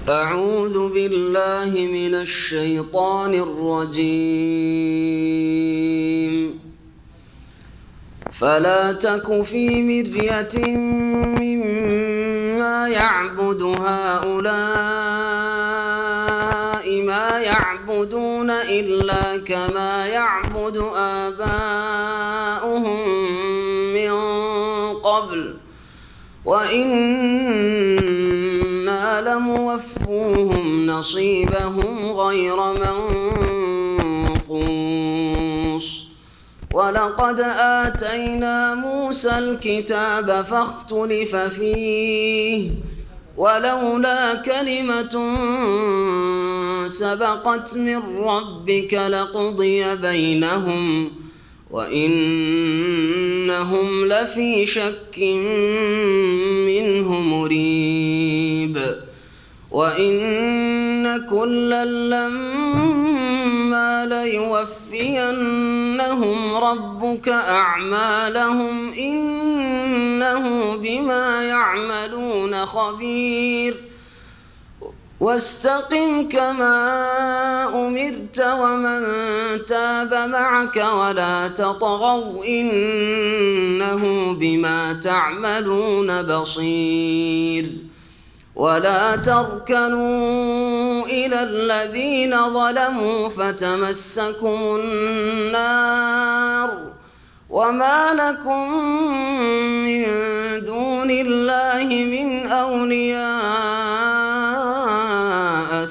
أعوذ بالله من الشيطان الرجيم فلا تك في مرية مما يعبد هؤلاء ما يعبدون إلا كما يعبد آباؤهم من قبل وإنا لموفوهم نصيبهم غير منقوص ولقد آتينا موسى الكتاب فاختلف فيه ولولا كلمة سبقت من ربك لقضي بينهم وإنهم لفي شك منه مريب وإن كلا لما ليوفينهم ربك أعمالهم إنه بما يعملون خبير واستقم كما أمرت ومن تاب معك ولا تطغوا إنه بما تعملون بصير ولا تركنوا إلى الذين ظلموا فتمسكم النار وما لكم من دون الله من أولياء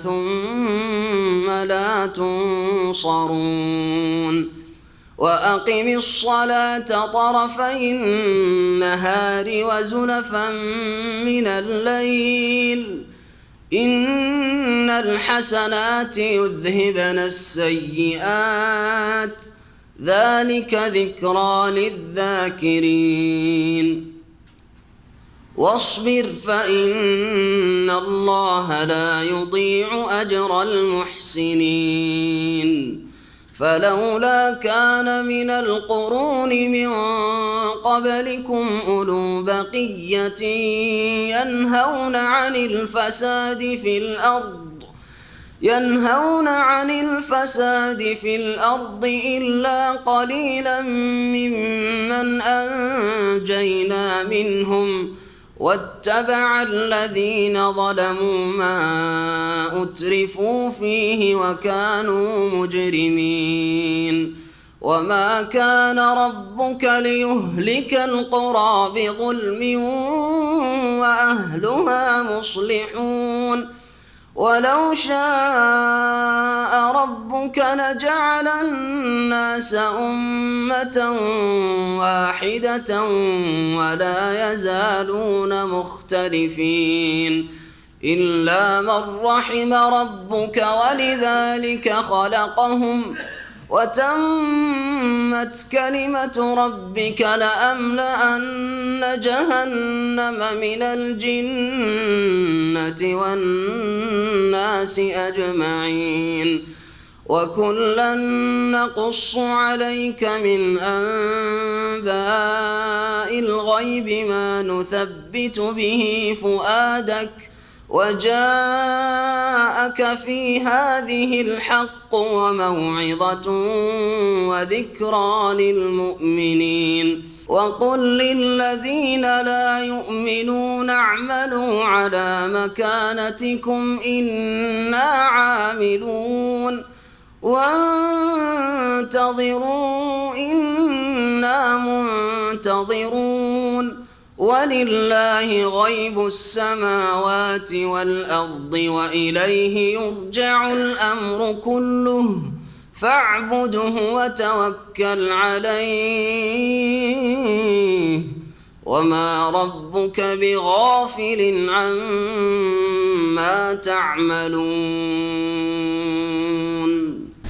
ثم لا تنصرون وأقم الصلاة طرفي النهار وزلفا من الليل إن الحسنات يذهبن السيئات ذلك ذكرى للذاكرين واصبر فإن الله لا يضيع أجر المحسنين فلولا كان من القرون من قبلكم أولو بقية ينهون عن الفساد في الأرض إلا قليلا ممن أنجينا منهم واتبع الذين ظلموا ما أترفوا فيه وكانوا مجرمين وما كان ربك ليهلك القرى بظلم وأهلها مصلحون ولو شاء ربك لجعل الناس أمة واحدة ولا يزالون مختلفين إلا من رحم ربك ولذلك خلقهم وتمت كلمة ربك لأملأن جهنم من الجنة والناس أجمعين وكلا نقص عليك من أنباء الغيب ما نثبت به فؤادك وجاءك في هذه الحق وموعظة وذكرى للمؤمنين وقل للذين لا يؤمنون اعملوا على مكانتكم إنا عاملون وانتظروا إنا منتظرون ولله غيب السماوات والأرض وإليه يرجع الأمر كله فاعبده وتوكل عليه وما ربك بغافل عما تعملون.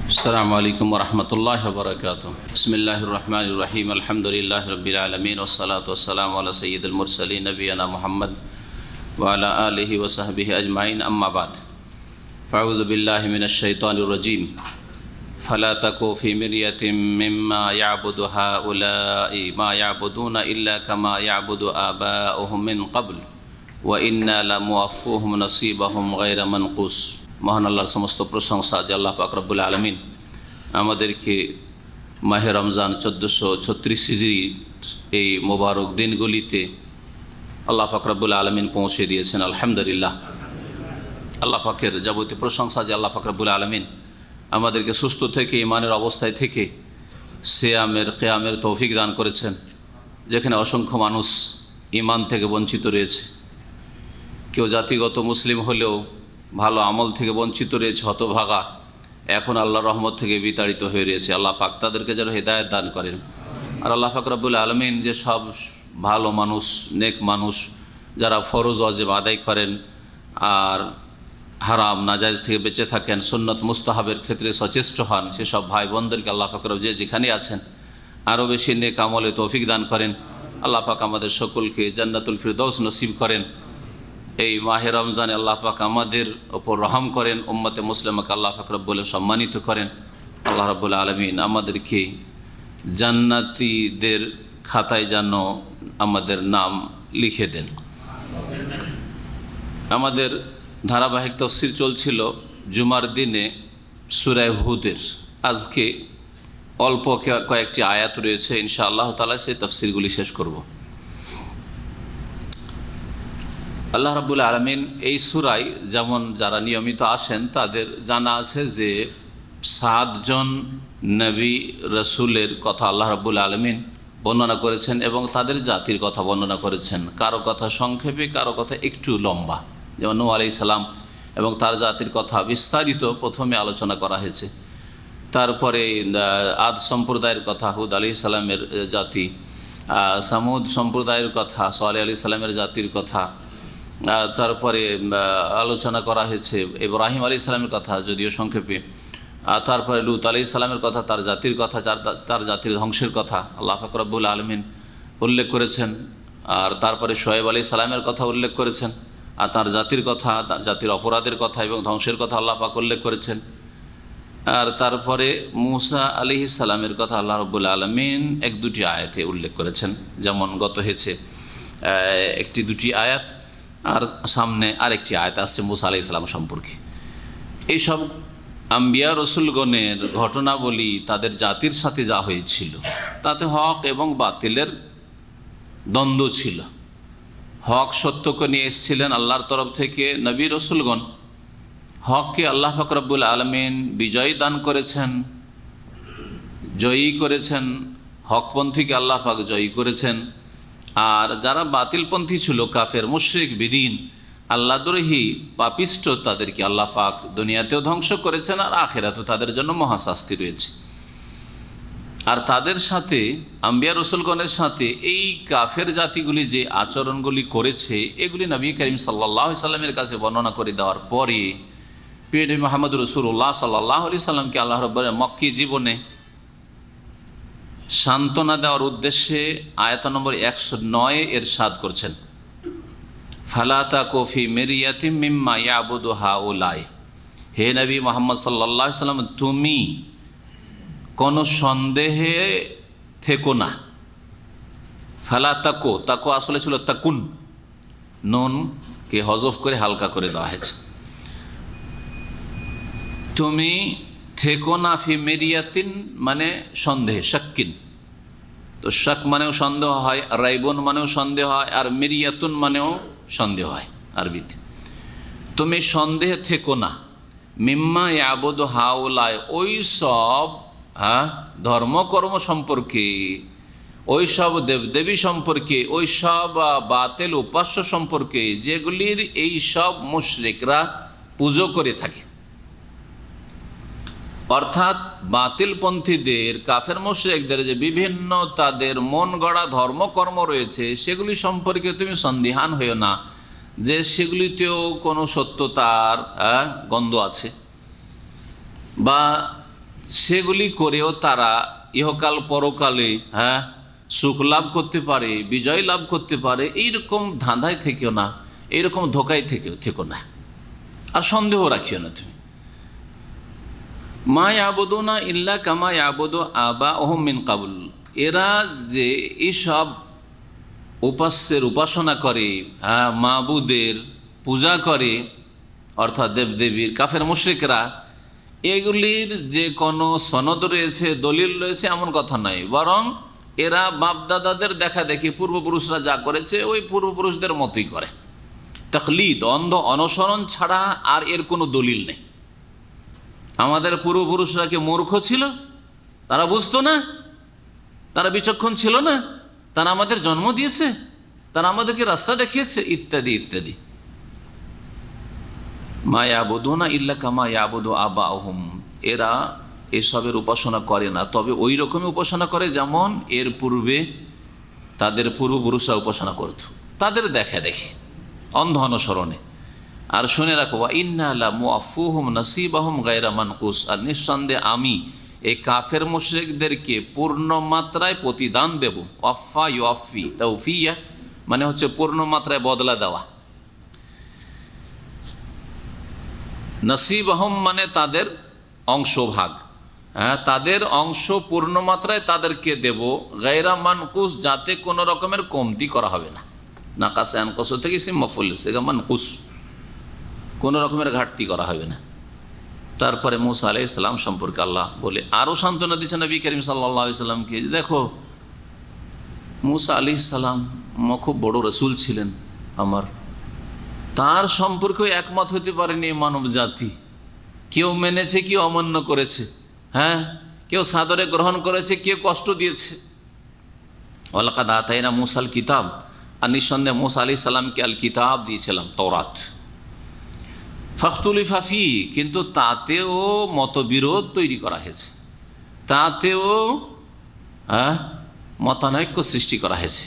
السلام عليكم ورحمة الله وبركاته. بسم الله الرحمن الرحيم. الحمد لله رب العالمين والصلاة والسلام على سيد المرسلين نبينا محمد وعلى آله وصحبه أجمعين أما بعد فأعوذ بالله من الشيطان الرجيم فلا تكو في مرية مما يعبد هؤلاء ما يعبدون إلا كما يعبد آباؤهم من قبل ওয়া ইন্না লামুওয়াফফুহুম নাসিবাহুম গায়রা মানকুস। মহান আল্লাহর সমস্ত প্রশংসা যে আল্লাহ পাক রব্বুল আলামিন আমাদেরকে মাহে রমজান 1436 হিজরি এই মোবারক দিনগুলিতে আল্লাহ পাক রব্বুল আলামিন পৌঁছে দিয়েছেন। আলহামদুলিল্লাহ, আল্লাহ পাকের যাবতীয় প্রশংসা যে আল্লাহ পাক রব্বুল আলামিন আমাদেরকে সুস্থ থেকে ইমানের অবস্থায় থেকে সিয়ামের কিয়ামের তৌফিক দান করেছেন, যেখানে অসংখ্য মানুষ ইমান থেকে বঞ্চিত রয়েছে। কেউ জাতিগত মুসলিম হলেও ভালো আমল থেকে বঞ্চিত রয়েছে, হতভাগা, এখন আল্লাহর রহমত থেকে বিতাড়িত হয়ে রয়েছে। আল্লাহ পাক তাদেরকে যেন হেদায়েত দান করেন। আর আল্লাহ পাক রব্বুল আলামিন যে সব ভালো মানুষ, নেক মানুষ, যারা ফরজ ওয়াজিব আদায় করেন আর হারাম নাজায়েজ থেকে বেঁচে থাকেন, সুন্নত মুস্তাহাবের ক্ষেত্রে সচেষ্ট হন, সেসব ভাই বোনদেরকে আল্লাহ পাক যে যেখানে আছেন আরও বেশি নেক আমলে তৌফিক দান করেন। আল্লাহ পাক আমাদের সকলকে জান্নাতুল ফিরদৌস নসিব করেন। এই মাহে রমজানে আল্লাহ পাক আমাদের ওপর রহম করেন, উম্মতে মুসলিমাকে আল্লাহ পাক রব্বুল সম্মানিত করেন। আল্লাহ রাব্বুল আলামিন আমাদেরকে জান্নাতীদের খাতায় যেন আমাদের নাম লিখে দেন। আমাদের ধারাবাহিক তাফসীর চলছিল জুমার দিনে সূরা হুদের। আজকে অল্প কয়েকটি আয়াত রয়েছে, ইনশাআল্লাহ তাআলা সেই তাফসীরগুলি শেষ করব। আল্লাহ রাব্বুল আলামিন এই সূরায় যেমন যারা নিয়মিত আসেন তাদের জানা আছে যে 7 জন নবী রসুলের কথা আল্লাহ রাব্বুল আলামিন বর্ণনা করেছেন এবং তাদের জাতির কথা বর্ণনা করেছেন। কারো কথা সংক্ষেপে, কারো কথা একটু লম্বা, যেমন নূহ আলাইহিস সালাম এবং তার জাতির কথা বিস্তারিত প্রথমে আলোচনা করা হয়েছে। তারপরে আদ সম্প্রদায়ের কথা, হুদ আলাইহিস সালামের জাতি, সামুদ সম্প্রদায়ের কথা, সালেহ আলাইহিস সালামের জাতির কথা, তারপরে আলোচনা করা হয়েছে ইব্রাহিম আলাইহিস সালামের কথা, যদিও সংক্ষেপে। তারপরে লূত আলাইহিস সালামের কথা, তার জাতির কথা, তার জাতির ধ্বংসের কথা আল্লাহ পাক রব্বুল আলামিন উল্লেখ করেছেন। আর তারপরে শুআয়ব আলাইহিস সালামের কথা উল্লেখ করেছেন, আর তার জাতির কথা, তার জাতির অপরাধের কথা এবং ধ্বংসের কথা আল্লাহ পাক উল্লেখ করেছেন। আর তারপরে মূসা আলাইহিস সালামের কথা আল্লাহ রাব্বুল আলামিন 1-2টি আয়াতে উল্লেখ করেছেন, যেমন গত হয়েছে 1-2টি আয়াত, আর সামনে আরেকটি আয়াত আসছে মূসা আলাইহিস সালাম সম্পর্কে। এইসব আম্বিয়া রসুলগণের ঘটনাবলী তাদের জাতির সাথে যা হয়েছিল তাতে হক এবং বাতিলের দ্বন্দ্ব ছিল। হক সত্যকে নিয়ে এসেছিলেন আল্লাহর তরফ থেকে নবী রসুলগণ, হককে আল্লাহ পাক রব্বুল আলামিন বিজয় দান করেছেন, জয়ী করেছেন, হকপন্থীকে আল্লাহ পাক জয়ী করেছেন। আর যারা বাতিলপন্থী ছিল, কাফের, মুশরিক, বিদিন, আল্লাহদ্রোহী, পাপিষ্ট, তাদেরকে আল্লাহ পাক দুনিয়াতেও ধ্বংস করেছেন আর আখিরাতেও তাদের জন্য মহাশাস্তি রয়েছে। আর তাদের সাথে, আম্বিয়া রসুলগণের সাথে এই কাফের জাতিগুলি যে আচরণগুলি করেছে, এগুলি নবী করিম সাল্লাল্লাহু আলাইহি সাল্লামের কাছে বর্ণনা করে দেওয়ার পরে প্রিয় নবী মুহাম্মদ রাসূলুল্লাহ সাল্লাল্লাহু আলাইহি সাল্লামকে আল্লাহ রাব্বুল আলামিন মক্কি জীবনে সান্ত্বনা দেওয়ার উদ্দেশ্যে আয়াত নম্বর 109 ইরশাদ করছেন, ফালা তাকু ফি মিরিয়াতিম মিম্মা ইয়াবুদু হাউলাই। হে নবী মুহাম্মদ সাল্লাল্লাহু আলাইহি সাল্লাম, তুমি কোনো সন্দেহে থেকো না। ফালা তাকু, তাকু আসলে ছিল তাকুন, নুনকে হজফ করে হালকা করে দেওয়া হয়েছে। তুমি থেকো না ফি মিরিয়াতিন মানে সন্দেহে, শাক্কিন। তো শাক মানেও সন্দেহ হয়, রাইবুন মানেও সন্দেহ হয়, আর মিরিয়াতুন মানেও সন্দেহ হয় আরবিতে। তুমি সন্দেহে থেকো না, মিম্মা ইয়াবুদু হাউলাই, ওই সব ধর্মকর্ম সম্পর্কে, ওই সব দেবদেবী সম্পর্কে, ওই সব বাতিল উপাস্য সম্পর্কে যেগুলির এই সব মুশরিকরা পুজো করে থাকে। অর্থাৎ বাতিলপন্থীদের, কাফের মুশরিকদের যে বিভিন্ন তাদের মন গড়া ধর্মকর্ম রয়েছে, সেগুলি সম্পর্কে তুমি সন্দিহান হইও না যে সেগুলিতেও কোনো সত্যতার গন্ধ আছে, বা সেগুলি করেও তারা ইহকাল পরকালে সুখ লাভ করতে পারে, বিজয় লাভ করতে পারে। এইরকম ধাঁধায় থেকেও না, এইরকম ধোকায় থেকেও না, আর সন্দেহ রাখিও না তুমি। মা ইয়াবুদুনা ইল্লা কামা ইয়াবুদু আবাউহুম মিন কাবল, এরা যে এইসব উপাস্যের উপাসনা করে, মাবুদের পূজা করে, অর্থাৎ দেবদেবীর কাফের মুশরিকরা, এগুলির যে কোনো সনদ রয়েছে, দলিল রয়েছে এমন কথা নয়, বরং এরা বাপদাদাদের দেখা দেখি পূর্বপুরুষরা যা করেছে ওই পূর্বপুরুষদের মতোই করে। তাকলিদ, অন্ধ অনুসরণ ছাড়া আর এর কোনো দলিল নেই। আমাদের পূর্বপুরুষরা কি মূর্খ ছিল? তারা বুঝতো না? তারা বিচক্ষণ ছিল না? তারা আমাদের জন্ম দিয়েছে? তারা আমাদেরকে রাস্তা দেখিয়েছে? ইত্যাদি ইত্যাদি। মা ইয়াবুদুনা ইল্লা কামা ইয়াবুদু আবাহুম, এরা এসবের উপাসনা করে না, তবে ওই রকমই উপাসনা করে যেমন এর পূর্বে তাদের পূর্বপুরুষরা উপাসনা করত, তাদের দেখা দেখি, অন্ধ অনুসরণে। আর শুনে রাখো, ইন্না লা মুআফুহুম নাসিবাহুম গায়রা মানকুস, আর নিঃসন্দেহে আমি এই কাফের মুশরিকদেরকে পূর্ণ মাত্রায় প্রতিদান দেব। ওয়াফা ইউআফি, তাওফিয়া মানে হচ্ছে পূর্ণ মাত্রায় বদলা দেওয়া। নসিবাহুম মানে তাদের অংশভাগ, তাদের অংশ পূর্ণ মাত্রায় তাদেরকে দেব। গায়রা মানকুস, যাতে কোনো রকমের কমতি করা হবে না। নাকাসে আনকস থেকে সে মফুল সেগা মানকুস, কোনো রকমের ঘাটতি করা হবে না। তারপরে মুসা আলাইহিস সালাম সম্পর্কে আল্লাহ বলে আরও সান্ত্বনা দিচ্ছেন নবী করিম সাল্লাল্লাহু আলাইহি সাল্লামকে, দেখো মুসা আলাইহিস সালাম খুব বড় রসুল ছিলেন আমার, তার সম্পর্কে একমত হতে পারেনি মানব জাতি। কেউ মেনেছে, কেউ অমান্য করেছে, কেউ সাদরে গ্রহণ করেছে, কেউ কষ্ট দিয়েছে। ওয়ালাকাদ আতাইনা মুসাল কিতাব, আর নিঃসন্দেহে মুসা আলাইহিস সালামকে আল কিতাব দিয়েছিলাম, তওরাত। ফাখতুলিফা ফি, কিন্তু তাতেও মতবিরোধ তৈরি করা হয়েছে, তাতেও মতানৈক্য সৃষ্টি করা হয়েছে,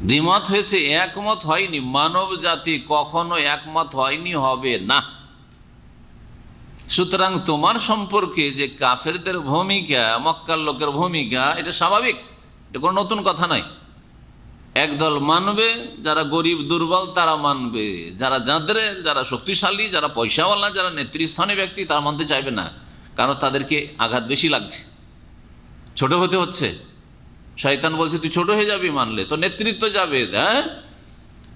দ্বিমত হয়েছে, একমত হয়নি। মানব জাতি কখনো একমত হয়নি, হবে না। সুতরাং তোমার সম্পর্কে যে কাফেরদের ভূমিকা, মক্কার লোকের ভূমিকা, এটা স্বাভাবিক, এটা কোনো নতুন কথা নয়। একদল মানবে, যারা গরিব দুর্বল তারা মানবে, যারা শক্তিশালী, যারা পয়সাওয়ালা, যারা নেতৃস্থানীয় ব্যক্তি তারা মানতে চাইবে না, কারণ তাদেরকে আঘাত বেশি লাগছে, ছোট হতে হচ্ছে। শয়তান বলছে তুই ছোট হয়ে যাবি মানলে, তো নেতৃত্ব যাবে,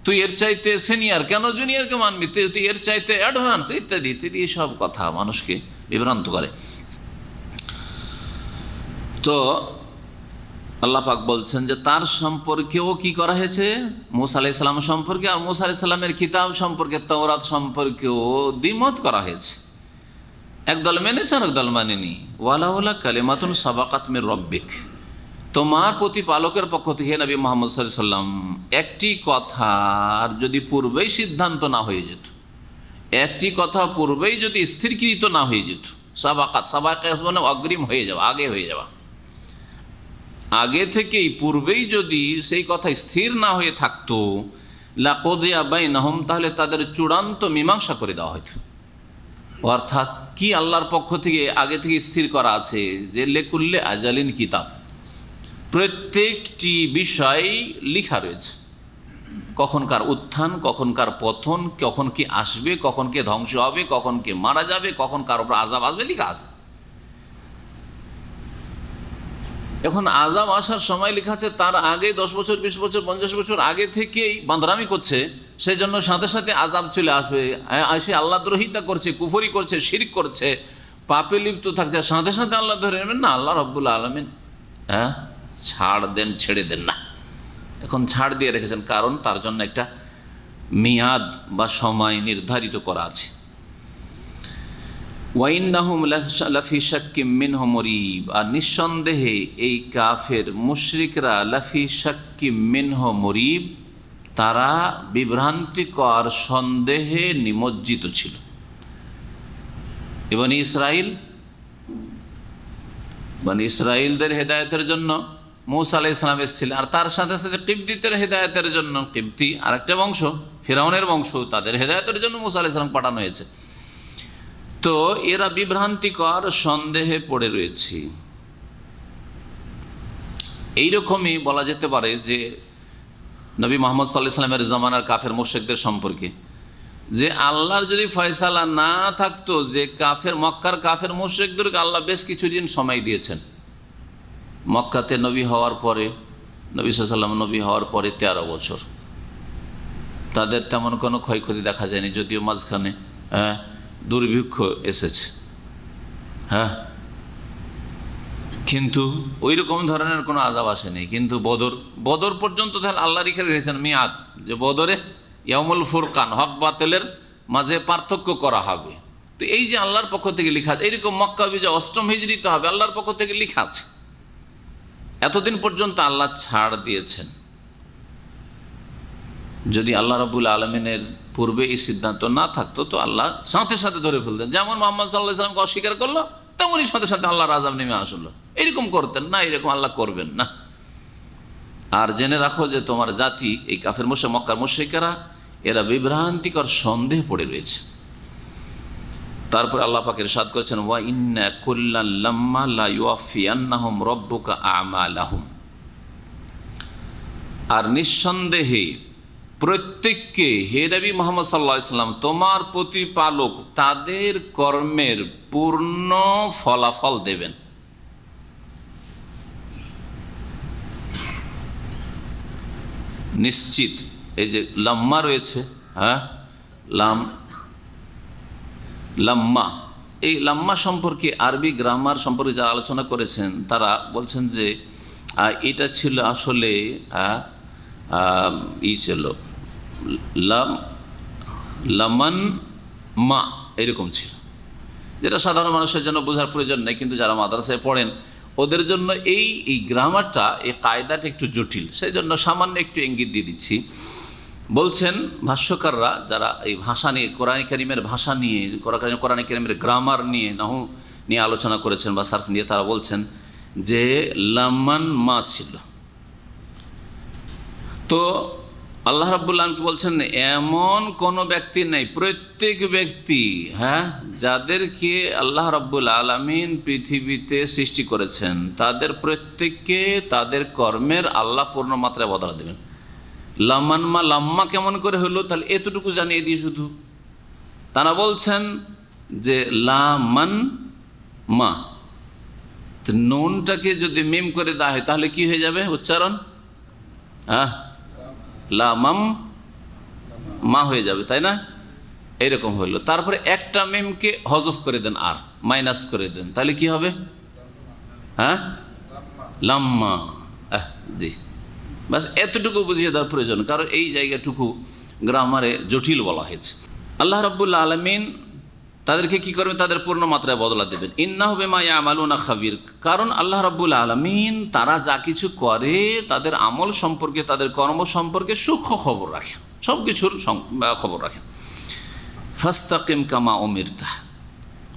তুই এর চাইতে সিনিয়র, কেন জুনিয়রকে মানবি, তুই এর চাইতে অ্যাডভান্স, ইত্যাদি ইত্যাদি, এইসব কথা মানুষকে বিভ্রান্ত করে। তো আল্লাহ পাক বলছেন যে তার সম্পর্কেও কি করা হয়েছে, মুসা আলাইহিস সালাম সম্পর্কে আর মুসা আলাইহিস সালামের কিতাব সম্পর্কে, তাওরাত সম্পর্কেও দ্বিমত করা হয়েছে। একদল মেনেছে আর একদল মানেনি। ওয়ালাউলা কালিমাতুন সাবাকাত মির রব্বিক, তোমার প্রতিপালকের পক্ষ থেকে নবী মুহাম্মদ সাল্লাল্লাহু আলাইহি সাল্লাম একটি কথার যদি পূর্বেই সিদ্ধান্ত না হয়ে যেত, একটি কথা পূর্বেই যদি স্থিরকৃত না হয়ে যেত, সাবাকাত মানে অগ্রিম হয়ে যাওয়া, আগে হয়ে যাওয়া, আগে থেকেই পূর্বেই যদি সেই কথা স্থির না হয়ে থাকতো, লাকুদিয়া বাইনাহুম, তাহলে তাদের চূড়ান্ত মীমাংসা করে দেওয়া হতো। অর্থাৎ কি আল্লাহর পক্ষ থেকে আগে থেকে স্থির করা আছে যে লিকুল্লি আজালিন কিতাব, প্রত্যেকটি বিষয় লিখা রয়েছে, কখনকার উত্থান, কখনকার পতন, কখন কি আসবে, কখন কে ধ্বংস হবে, কখন কে মারা যাবে, কখন কার উপর আযাব আসবে, লিখা আছে। এখন আযাব আসার সময় লেখা আছে, তার আগে 10 বছর 20 বছর 50 বছর আগে থেকেই বান্দরামি করছে, সেই জন্য সাথে সাথে আযাব চলে আসবে। সে আল্লাহ দ্রোহিতা করছে, কুফরি করছে, শিরক করছে, পাপে লিপ্ত থাকছে, সাথে সাথে আল্লাহ ধরে নেবেন না? আল্লাহ রাব্বুল আলামিন ছেড়ে দেন না। এখন ছাড় দিয়ে রেখেছেন, কারণ তার জন্য একটা মেয়াদ বা সময় নির্ধারিত করা আছে। ওয়াইন্নাহুম লাফি শাক্কিম মিনহু মুরিব, আর নিঃসন্দেহে এই কাফের মুশরিকরা লাফি শাক্কিম মিনহু মুরিব, তারা বিভ্রান্তিকর সন্দেহে নিমজ্জিত ছিল। বনী ইসরাইলদের হেদায়েতের জন্য মুসা আলাইহিস সালাম এসেছিলেন, আর তার সাথে সাথে কিবতীদের হেদায়েতের জন্য, কিবতী আরেকটা বংশ, ফিরাউনের বংশ, তাদের হেদায়েতের জন্য মুসা আলাইহিস সালাম পাঠানো হয়েছে। তো এরা বিভ্রান্তিকর সন্দেহে পড়ে রয়েছে। এইরকমই বলা যেতে পারে যে নবী মুহাম্মদ সাল্লাল্লাহু আলাইহি ওয়াসাল্লামের জামানার কাফের মুশরিকদের সম্পর্কে, যে আল্লাহর যদি ফয়সালা না থাকতো, যে মক্কার কাফের মুশরিকদেরকে আল্লাহ বেশ কিছুদিন সময় দিয়েছেন। মক্কাতে নবী হওয়ার পরে নবী সাল্লাল্লাহু আলাইহি ওয়াসাল্লাম নবী হওয়ার পরে 13 বছর তাদের তেমন কোনো ক্ষয়ক্ষতি দেখা যায়নি, যদিও মাঝখানে দুর্ভিক্ষ এসেছে। হ্যাঁ, কিন্তু ওই রকম ধরনের কোনো আযাব আসেনি। কিন্তু বদর পর্যন্ত তাহলে আল্লাহ রেখে রেখেছেন মিয়াদ, যে বদরে ইয়াউমুল ফুরকান, হক বাতিলের মাঝে পার্থক্য করা হবে। তো এই যে আল্লাহর পক্ষ থেকে লেখা আছে, এইরকম মক্কা বিজয় 8ম হিজরিতে হবে, আল্লাহর পক্ষ থেকে লেখা আছে। এতদিন পর্যন্ত আল্লাহ ছাড় দিয়েছেন। যদি আল্লাহ রাব্বুল আলামিনের পূর্বে এই সিদ্ধান্ত না থাকতো তো আল্লাহ সাথে সাথে ধরে ফেলতেন। যেমন মুহাম্মদ সাল্লাল্লাহু আলাইহি ওয়াসাল্লামকে অস্বীকার করলো, তেমনই সাথে সাথে আল্লাহর আযাব নেমে আসলো। এরকম করতেন না, এরকম আল্লাহ করবেন না। আর জেনে রাখো যে তোমার জাতি, এই কাফের মক্কার মুশরিকেরা, এরা বিভ্রান্তিকর সন্দেহ পড়ে রয়েছে। তারপর আল্লাহ পাক ইরশাদ করেছেন, ওয়া ইন্না কুল্লান লাম্মা লা ইউওয়াফিয়ান্নাহুম রাব্বুকা আমালাহুম। আর নিঃসন্দেহে প্রত্যেককে, হে নবী মুহাম্মদ সাল্লাল্লাহু আলাইহি ওয়াসাল্লাম, তোমার প্রতিপালক তাদের কর্মের পূর্ণ ফলাফল দেবেন। নিশ্চিত, এই যে লাম্মা রয়েছে, হ্যাঁ, লাম্মা, এই লাম্মা সম্পর্কে আরবি গ্রামার সম্পর্কে যারা আলোচনা করেছেন তারা বলছেন যে এটা ছিল আসলে ছিল লামান মা, এরকম ছিল, যেটা সাধারণ মানুষের জন্য বোঝার প্রয়োজন নেই। কিন্তু যারা মাদ্রাসায় পড়েন ওদের জন্য এই গ্রামারটা, এই কায়দাটা একটু জটিল, সেই জন্য সামান্য একটু ইঙ্গিত দিয়ে দিচ্ছি। বলছেন ভাষ্যকাররা যারা এই ভাষা নিয়ে, কোরআন কারীমের ভাষা নিয়ে, কোরআন কারীমের গ্রামার নিয়ে, নাহু নিয়ে আলোচনা করেছেন বা সার্ফ নিয়ে, তারা বলছেন যে লামান মা ছিল। তো আল্লাহ রাব্বুল আলামিন বলছেন এমন কোনো ব্যক্তি নেই, প্রত্যেক ব্যক্তি, হ্যাঁ, যাদেরকে আল্লাহ রাব্বুল আলামিন পৃথিবীতে সৃষ্টি করেছেন তাদের প্রত্যেককে তাদের কর্মের আল্লাহ পূর্ণ মাত্রায় বদলা দেবেন। লাম্মা কেমন করে হলো? তাহলে এতটুকু জানিয়ে দিয়ে শুধু তারা বলছেন যে লামান মা, নুনটাকে যদি মিম করে দেওয়া হয় তাহলে কি হয়ে যাবে উচ্চারণ? হ্যাঁ, লামাম মা হয়ে যাবে, তাই না? এরকম হইল। তারপরে একটা মিমকে হজফ করে দেন, আর মাইনাস করে দেন, তাহলে কি হবে? হ্যাঁ, লাম্মা। জি, বাস এতটুকু বুঝিয়ে দেওয়ার প্রয়োজন, কারণ এই জায়গাটুকু গ্রামারে জটিল বলা হয়েছে। আল্লাহ রাব্বুল আলামিন তাদেরকে কি করবেন? তাদের পূর্ণ মাত্রায় বদলা দেবেন। ইন্নাহু বিমা ইয়ামালুনা খাবির, কারণ আল্লাহ রাব্বুল আলামিন তারা যা কিছু করে তাদের আমল সম্পর্কে, তাদের কর্ম সম্পর্কে সূক্ষ্ম খবর রাখেন, সব কিছুর খবর রাখেন। ফাস্তাকিম কামা উমিরতা,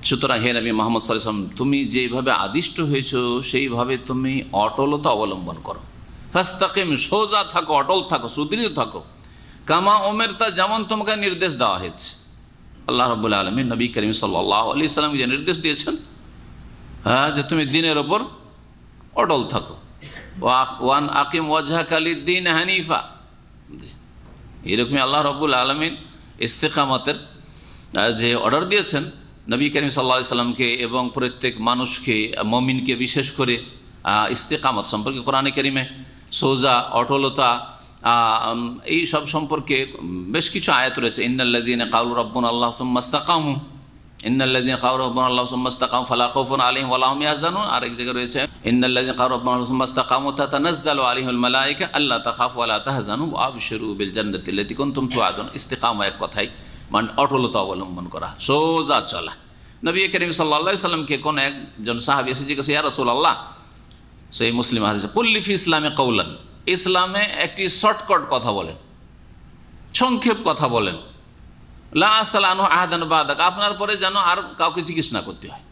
সুতরাং হে নবী মুহাম্মদ সাল্লাল্লাহু আলাইহি ওয়াসাল্লাম, তুমি যেভাবে আদিষ্ট হয়েছো সেইভাবে তুমি অটলতা অবলম্বন করো। ফাস্তাকিম, সোজা থাকো, অটল থাকো, সুদৃঢ় থাকো। কামা উমিরতা, যেমন তোমাকে নির্দেশ দেওয়া হয়েছে। আল্লাহ রাব্বুল আলামিন নবী করিম সাল্লাল্লাহু আলাইহি ওয়াসাল্লামকে যে নির্দেশ দিয়েছেন, হ্যাঁ, যে তুমি দ্বীনের ওপর অটল থাকো। ওয়ান আকিম ওয়াজহাকা লিদ্দীন হানিফা, এরকমই আল্লাহ রাব্বুল আলামিন ইস্তেকামতের যে অর্ডার দিয়েছেন নবী করিম সাল্লাল্লাহু আলাইহি ওয়াসাল্লামকে এবং প্রত্যেক মানুষকে, মুমিনকে বিশেষ করে ইস্তেকামত সম্পর্কে কোরআনে কারিমে সোজা, অটলতা, এই সব সম্পর্কে বেশ কিছু আয়াত রয়েছে। ইন্নাল্লাযীনা ক্বালু রাব্বুনা আল্লাহু সুম্মা ইসতাকামু, ইন্নাল্লাযীনা ক্বালু রাব্বুনা আল্লাহু সুম্মা ইসতাকামু ফালা খাউফুন আলাইহিম ওয়া লা হুম ইয়াহজানুন। আরেক জায়গায় রয়েছে ইন্নাল্লাযীনা ক্বালু রাব্বুনা আল্লাহু সুম্মা ইসতাকামু তাতানাজ্জালু আলাইহিমুল মালায়েকা আল্লা তাখাফু ওয়া লা তাহজানু ওয়া আবশিরু বিল জান্নাতি আল্লাতী কুনতুম তুআদুন। ইস্তিকামা এক কথায় মানে অটলতা অবলম্বন করা, সোজা চলা। নবী করিম সাল্লাল্লাহু আলাইহি ওয়াসাল্লামকে কোন একজন সাহাবী এসে জিজ্ঞাসা, ইয়া রাসূলুল্লাহ, সেই মুসলিম হাদিসে, কুল্লি ফি ইসলামে কওলান, ইসলামে একটি শর্টকাট কথা বলেন, সংক্ষেপ কথা বলেন, লা আসআলু আনহু আহাদান বাদাক, আপনার পরে যেন আর কাউকে জিজ্ঞেস না করতে হয়।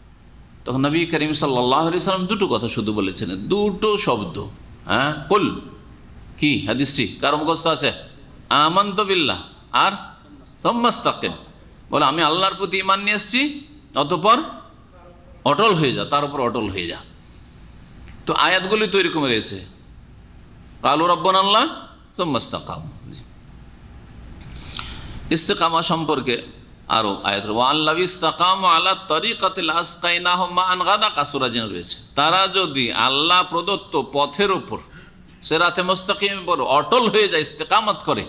তখন নবী করিম সাল্লাল্লাহু আলাইহি ওয়াসাল্লাম দুটো কথা শুধু বলেছেন, দুটো শব্দ। হ্যাঁ, কুল, কি হাদিসটি কার মুখস্থ আছে? আমানতু বিল্লাহ, আর সুম্মা ইসতাকিম, বলে আমি আল্লাহর প্রতি ঈমান নিয়ে এসেছি, অতঃপর অটল হয়ে যা, তার উপর অটল হয়ে যা। তো আয়াতগুলি তো এরকম রয়েছে, ক্বালু রাব্বুনা আল্লাহ সুম্মা ইসতাকামু। ইস্তিকামা সম্পর্কে আরও আয়াত, ওয়া আল্লাযী ইসতাকামু আলা তরিকাতিল আসকাইনাহুম মাআন গাদাকা, সূরা জিন রয়েছে। তারা যদি আল্লাহ প্রদত্ত পথের ওপর সিরাতে মুস্তাকিম বড় অটল হয়ে যায়, ইস্তেকামত করে,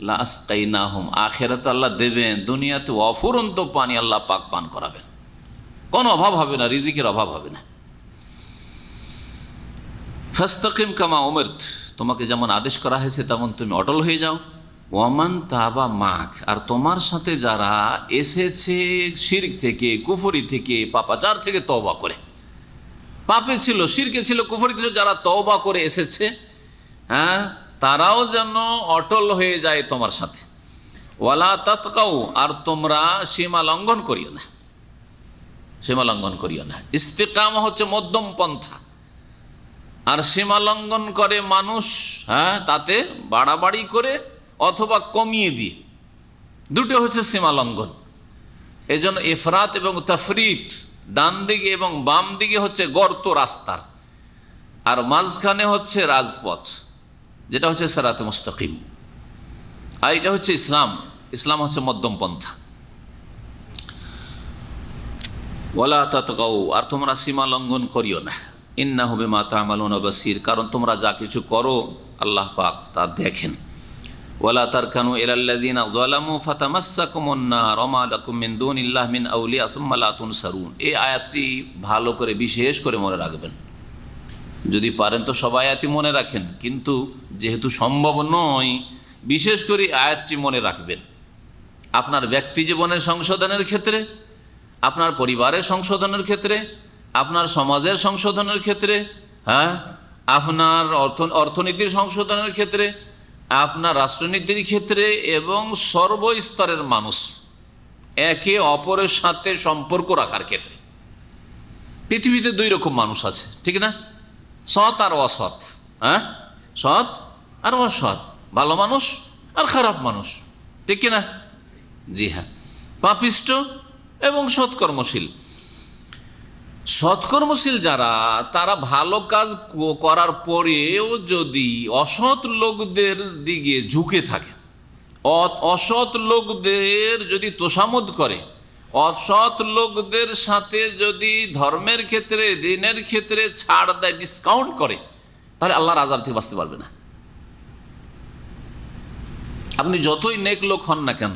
লা আসকাইনাহুম, আখিরাতে আল্লাহ দেবেন, দুনিয়াতে অফুরন্ত পানি আল্লাহ পাক পান করাবেন, কোনো অভাব হবে না, রিজিকের অভাব হবে না। ফাস্তাকিম কামা উমিরত, তোমাকে যেমন আদেশ করা হয়েছে তেমন তুমি অটল হয়ে যাও। ওয়ামান তাবা মাক, আর তোমার সাথে যারা এসেছে শিরক থেকে, কুফরি থেকে, পাপাচার থেকে তওবা করে, পাপে ছিল, শিরকে ছিল, কুফরি ছিল, যারা তওবা করে এসেছে, হ্যাঁ, তারাও যেন অটল হয়ে যায় তোমার সাথে। ওয়ালা তাতকাউ, আর তোমরা সীমা লঙ্ঘন করিও না, সীমা লঙ্ঘন করিও না। ইস্তিকামা হচ্ছে মধ্যম পন্থা, আর সীমা লঙ্ঘন করে মানুষ, হ্যাঁ, তাতে বাড়াবাড়ি করে অথবা কমিয়ে দিয়ে, দুটো হচ্ছে সীমা লঙ্ঘন। এই জন্য ইফরাত এবং তাফরিত, ডান দিকে এবং বাম দিকে হচ্ছে গর্ত রাস্তার, আর মাঝখানে হচ্ছে রাজপথ, যেটা হচ্ছে সিরাতে মুস্তাকিম। আর এটা হচ্ছে ইসলাম, ইসলাম হচ্ছে মধ্যম পন্থা। ওয়ালা তাতগাউ, আর তোমরা সীমা লঙ্ঘন করিও না। ইন্নাহু বিমা তা'মালুনা বাসীর, কারণ তোমরা যা কিছু করো আল্লাহ পাক তা দেখেন। ওয়ালা তারকানু ইলাল্লাযীনা যালামু ফাতামাসসাকুমুন নার ওয়া মা লাকুম মিন দুনিল্লাহি মিন আউলিয়া সুম্মা লা তুনসারুন। এই আয়াতটি ভালো করে বিশেষ করে মনে রাখবেন, যদি পারেন তো সব আয়াতই মনে রাখেন, কিন্তু যেহেতু সম্ভব নয়, বিশেষ করে আয়াতটি মনে রাখবেন আপনার ব্যক্তি জীবনের সংশোধনের ক্ষেত্রে, আপনার পরিবারের সংশোধনের ক্ষেত্রে, আপনার সমাজের সংশোধনের ক্ষেত্রে, হ্যাঁ, আপনার অর্থনীতির সংশোধনের ক্ষেত্রে, আপনার রাষ্ট্রনীতির ক্ষেত্রে, এবং সর্বস্তরের মানুষ একে অপরের সাথে সম্পর্ক রাখার ক্ষেত্রে। পৃথিবীতে দুই রকম মানুষ আছে, ঠিক না? সৎ আর অসৎ, হ্যাঁ, সৎ আর অসৎ, ভালো মানুষ আর খারাপ মানুষ, ঠিক কিনা? জি হ্যাঁ, পাপিষ্ট এবং সৎকর্মশীল। সৎকর্মশীল যারা, তারা ভালো কাজ করার পরেও যদি অসৎ লোকদের দিকে ঝুঁকে থাকে, অসৎ লোকদের যদি তোষামোদ করে, অসৎ লোকদের সাথে যদি ধর্মের ক্ষেত্রে, দিনের ক্ষেত্রে ছাড় দেয়, ডিসকাউন্ট করে, তাহলে আল্লাহর আযাব থেকে বাঁচতে পারবে না। আপনি যতই নেক লোক হন না কেন,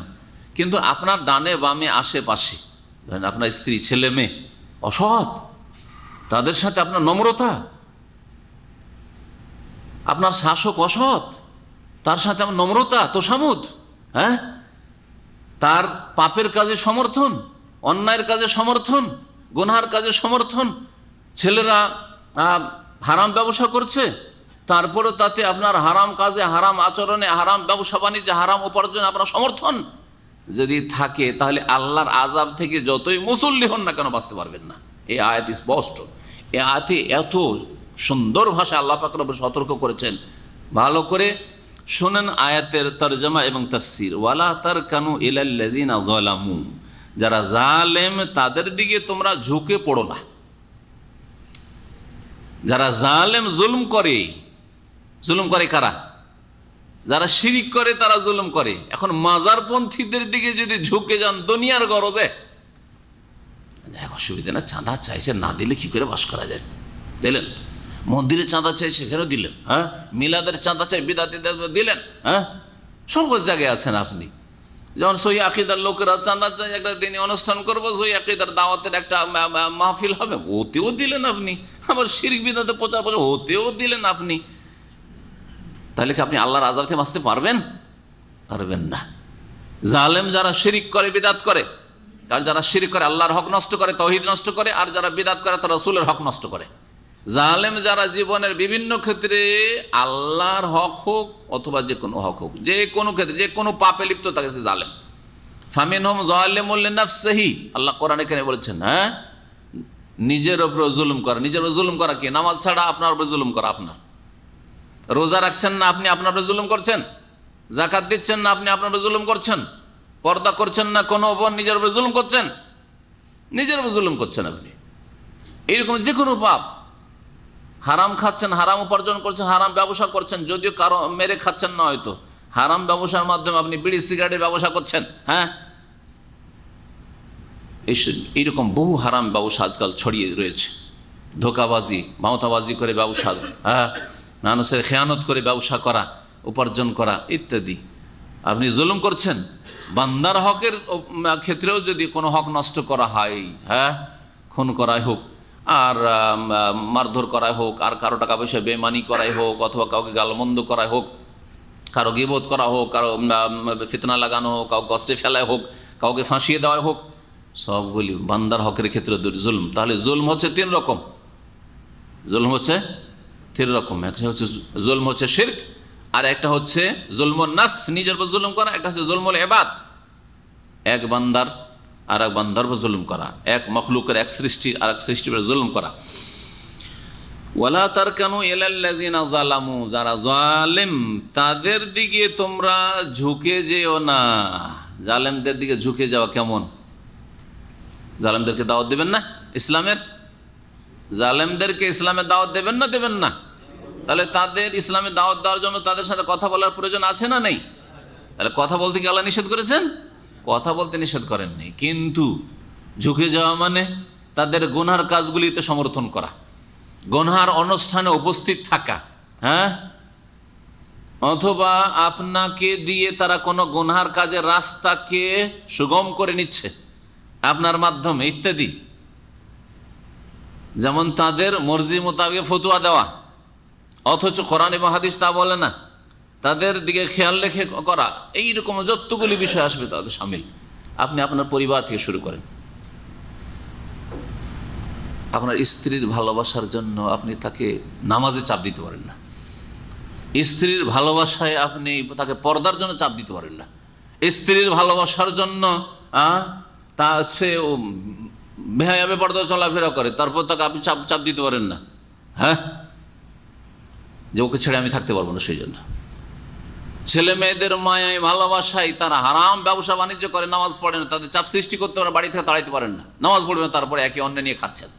কিন্তু আপনার ডানে বামে আশেপাশে, ধরেন আপনার স্ত্রী, ছেলে মেয়ে অসৎ, তাদের সাথে আপনার নম্রতা, আপনার শাসক অসৎ, তার সাথে আমার নম্রতা, তোষামোদ, হ্যাঁ, তার পাপের কাজে সমর্থন, অন্যায়ের কাজে সমর্থন, গুনার কাজে সমর্থন, ছেলেরা হারাম ব্যবসা করছে, তারপরে তাতে আপনার হারাম কাজে, হারাম আচরণে, হারাম ব্যবসা বাণিজ্যে, হারাম উপার্জনে আপনার সমর্থন যদি থাকে, তাহলে আল্লাহর আযাব থেকে যতই মুসল্লি হন না কেন বাঁচতে পারবেন না। এই আয়াত স্পষ্ট, এই আয়াতে এত সুন্দর ভাষা আল্লাহ পাক রব্বুল সতর্ক করেছেন। ভালো করে শোনেন আয়াতের তরজমা এবং তাফসীর। ওয়ালা তারকানু ইলাল্লাযীনা যালামু, যারা জালেম তাদের দিকে তোমরা ঝুঁকে পড়ো না। যারা জালেম, জুলুম করে, জুলুম করে কারা? যারা শিরিক করে তারা জুলুম করে। এখন মাজারপন্থীদের দিকে যদি ঝুঁকে যান দুনিয়ার গরজে, অসুবিধা না, চাঁদা চাইছে, না দিলে কি করে বাস করা যায়, দিলেন। মন্দিরে চাঁদা চাই, সেখানেও দিলেন, হ্যাঁ। মিলাদের চাঁদা চাই, বিদাতিদের দিলেন, হ্যাঁ। সব জায়গায় আছেন আপনি। যেমন সহি আকিদার লোকেরা চাঁদা চাই, একটা দিনে অনুষ্ঠান করবো, সহি আকিদার দাওয়াতের একটা মাহফিল হবে, ওতেও দিলেন আপনি। আবার শিরক বিদাতে প্রচার, ওতেও দিলেন আপনি। তাহলে কি আপনি আল্লাহর আযাব থেকে বাঁচতে পারবেন? পারবেন না। জালেম যারা শিরিক করে, বিদাত করে, তার যারা শিরিক করে আল্লাহর হক নষ্ট করে, তাওহীদ নষ্ট করে, আর যারা বিদাত করে তারা রাসূলের হক নষ্ট করে। জালেম যারা জীবনের বিভিন্ন ক্ষেত্রে আল্লাহর হক হোক অথবা যে কোনো হক হোক, যে কোনো ক্ষেত্রে যে কোনো পাপে লিপ্ত থাকে সে জালেম। ফামিনহুম যালিমুল লিনাফসিহি, আল্লাহ কোরআনে এখানে বলেছেন, হ্যাঁ, নিজের উপরে জুলুম করা। নিজের উপরে জুলুম করা কি? নামাজ ছাড়া আপনার উপরে জুলুম করা। আপনার রোজা রাখছেন না, আপনি আপনার উপরে জুলুম করছেন। যাকাত দিচ্ছেন না, আপনি আপনার উপরে জুলুম করছেন। পর্দা করছেন না কোনো বোন, নিজের উপরে জুলুম করছেন, নিজের উপরে জুলুম করছেন আপনি। এইরকম যে কোনো পাপ, হারাম খাচ্ছেন, হারাম উপার্জন করছেন, হারাম ব্যবসা করছেন, যদিও কারো মেরে খাচ্ছেন না, হয়তো হারাম ব্যবসার মাধ্যমে আপনি বিড়ি সিগারেটের ব্যবসা করছেন, হ্যাঁ। এইরকম বহু হারাম ব্যবসা আজকাল ছড়িয়ে রয়েছে। ধোকাবাজি, মাওতাবাজি করে ব্যবসা, হ্যাঁ, মানুষের খেয়ানত করে ব্যবসা করা, উপার্জন করা ইত্যাদি। আপনি জুলুম করছেন। বান্দার হকের ক্ষেত্রেও যদি কোনো হক নষ্ট করা হয়, হ্যাঁ, খুন করাই হোক আর মারধর করাই হোক আর কারো টাকা পয়সা বেমানি করাই হোক অথবা কাউকে গালমন্দ করাই হোক, কারো গীবত করা হোক, কারো ফিতনা লাগানো হোক, কাউকে কষ্টে ফেলায় হোক, কাউকে ফাঁসিয়ে দেওয়া হোক, সবগুলি বান্দার হকের ক্ষেত্রে জুলম। তাহলে জুলম হচ্ছে তিন রকম। জুলম হচ্ছে তিন রকম। একটা হচ্ছে জুলম হচ্ছে শিরক, আর একটা হচ্ছে জুলমুন নাফস, নিজের উপর জুলুম করা। একটা হচ্ছে জুলমুল ইবাদ, এক বান্দার আর এক বান্দার উপর জুলুম করা, এক মখলুকের এক সৃষ্টির আর এক সৃষ্টির উপর জুলুম করা। ওয়ালা তারকানু ইলাল্লাযিনা যালামু, যারা জালেম তাদের দিকে তোমরা ঝুঁকে যেও না। জালেমদের দিকে ঝুঁকে যাওয়া কেমন? জালেমদেরকে দাওয়াত দেবেন না ইসলামের? জালেমদেরকে ইসলামের দাওয়াত দেবেন না দেবেন না? তাহলে তাদের ইসলামের দাওয়াত দেওয়ার জন্য তাদের সাথে কথা বলার প্রয়োজন আছে না নেই? তাহলে কথা বলতে কি আল্লাহ নিষেধ করেছেন? কথা বলতে নিষেধ করেননি, কিন্তু ঝুঁকে যাওয়া মানে তাদের গুনহার কাজগুলিতে সমর্থন করা, গুনহার অনুষ্ঠানে উপস্থিত থাকা, হ্যাঁ, অথবা আপনাকে দিয়ে তারা কোনো গুনহার কাজের রাস্তাকে সুগম করে নিচ্ছে আপনার মাধ্যমে ইত্যাদি। যেমন তাদের মর্জি মোতাবেক ফতুয়া দেওয়া, অথচ কোরআন এবং হাদিস তা বলে না, তাদের দিকে খেয়াল রেখে করা, এইরকম যতগুলি বিষয় আসবে তাদের সামিল। আপনি আপনার পরিবার থেকে শুরু করেন। আপনার স্ত্রীর ভালোবাসার জন্য আপনি তাকে নামাজে চাপ দিতে পারেন না, স্ত্রীর ভালোবাসায় আপনি তাকে পর্দার জন্য চাপ দিতে পারেন না, স্ত্রীর ভালোবাসার জন্য তা সে বেহায়াবে পর্দা চলাফেরা করে, তারপর তাকে আপনি চাপ দিতে পারেন না, হ্যাঁ, যে ওকে ছেড়ে আমি থাকতে পারবো না। সেই জন্য ছেলে মেয়েদের মায়ায় ভালোবাসায় তারা হারাম ব্যবসা বাণিজ্য করে, নামাজ পড়ে না, তাদের চাপ সৃষ্টি করতে পারেন, বাড়ি থেকে তাড়াইতে পারেন না, নামাজ পড়বে না, তারপরে একে অন্য নিয়ে খাচ্ছেন।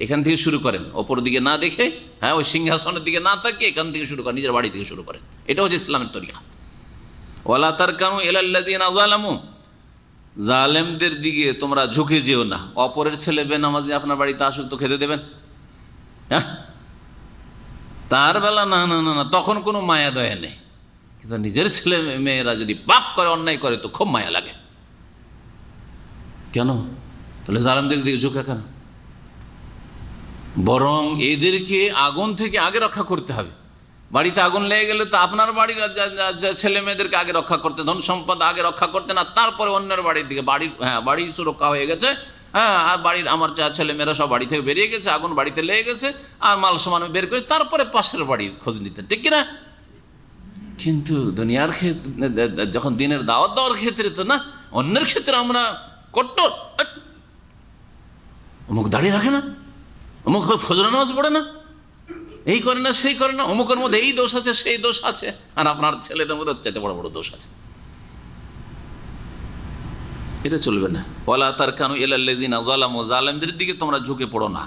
এখান থেকে শুরু করেন, ওপর দিকে না দেখে, হ্যাঁ, ওই সিংহাসনের দিকে না তাকিয়ে এখান থেকে শুরু করেন, নিজের বাড়ি থেকে শুরু করেন। এটা হচ্ছে ইসলামের তরিকা। ওয়ালা তারকানু ইলাল্লাযিনা যালামু, জালেমদের দিকে তোমরা ঝুঁকে যেও না। অপরের ছেলে বেনামাজি আপনার বাড়িতে আসুক তো খেতে দেবেন? হ্যাঁ, তার বেলা না না না না, তখন কোনো মায়া দয়া নেই। কিন্তু নিজের ছেলে মেয়েরা যদি পাপ করে, অন্যায় করে, তো খুব মায়া লাগে। কেন? তাহলে জালেমদের দিকে ঝুঁকে কেন? বরং এদেরকে আগুন থেকে আগে রক্ষা করতে হবে। বাড়িতে আগুন লেগে গেলে তো আপনার বাড়ির ছেলে মেয়েদেরকে আগে রক্ষা করতে, ধন সম্পদ আগে রক্ষা করতে না, তারপরে অন্যের বাড়ির দিকে। বাড়ির সুরক্ষা হয়ে গেছে, হ্যাঁ, আর বাড়ির আমার ছেলে মেয়েরা সব বাড়ি থেকে বেরিয়ে গেছে, আগুন বাড়িতে লেগে গেছে, আর মাল সামান বের করে তারপরে পাশের বাড়ির খোঁজ নিতে, ঠিক কিনা? কিন্তু দুনিয়ার ক্ষেত্রে, যখন দিনের দাওয়াত দেওয়ার ক্ষেত্রে তো না, অন্যের ক্ষেত্রে আমরা কট্টর। অমুক দাঁড়িয়ে রাখে না, অমুক ফজর নামাজ পড়ে না, এই করে না, সেই করে না, অমুকের মধ্যে এই দোষ আছে, সেই দোষ আছে, আর আপনার ছেলেদের মধ্যে চাইতে বড় বড় দোষ আছে। এটা চলবে না। ওয়ালা তারকানু ইলাল্লাযিনা যালামু, জালেমদের দিকে তোমরা ঝুঁকে পড়ো না।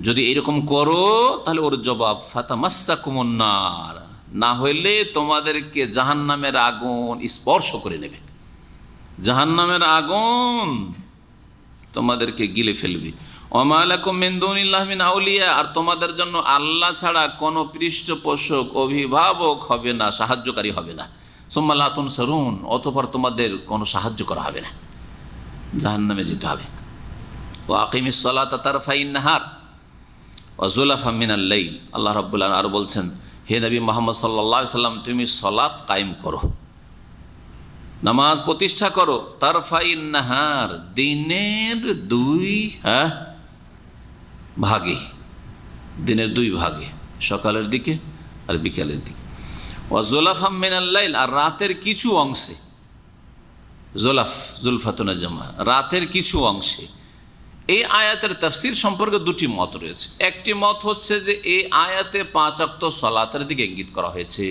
যদি এরকম করো তাহলে ওর জবাব ফাতামাসসাকুমুন নার, না হইলে তোমাদেরকে জাহান্নামের আগুন স্পর্শ করে নেবে, জাহান্নামের আগুন তোমাদেরকে গিলে ফেলবে। ওমা লাকুম মিন দুনিল্লাহি মিন আউলিয়া, আর তোমাদের জন্য আল্লাহ ছাড়া কোনো পৃষ্ঠপোষক, অভিভাবক হবে না, সাহায্যকারী হবে না। সুম্মা লা তুনসারুন, অতঃপর তোমাদের কোনো সাহায্য করা হবে না, জাহান্নামে যেতে হবে। ওয়া আকিমিস সালাতা তারফাইন নাহার ওয়া যুলাফাম মিনাল লাইল, আল্লাহ রাব্বুল আলামিন আরো বলছেন, হে নবী মুহাম্মদ সাল্লাল্লাহু আলাইহি সাল্লাম, তুমি সালাত কায়েম করো, নামাজ প্রতিষ্ঠা করো। তারফাইন নাহার, দিনের দুই ভাগে, দিনের দুই ভাগে, সকালের দিকে আর বিকালের দিকে। ওয়া যুলাফাম মিনাল লাইল, আর রাতের কিছু অংশে, জুলাফ জুলফাতুন জামা, রাতের কিছু অংশে। এই আয়াতের তাফসীর সম্পর্কে দুটি মত রয়েছে। একটি মত হচ্ছে যে এই আয়াতে 5 ওয়াক্ত সালাতের দিকে ইঙ্গিত করা হয়েছে।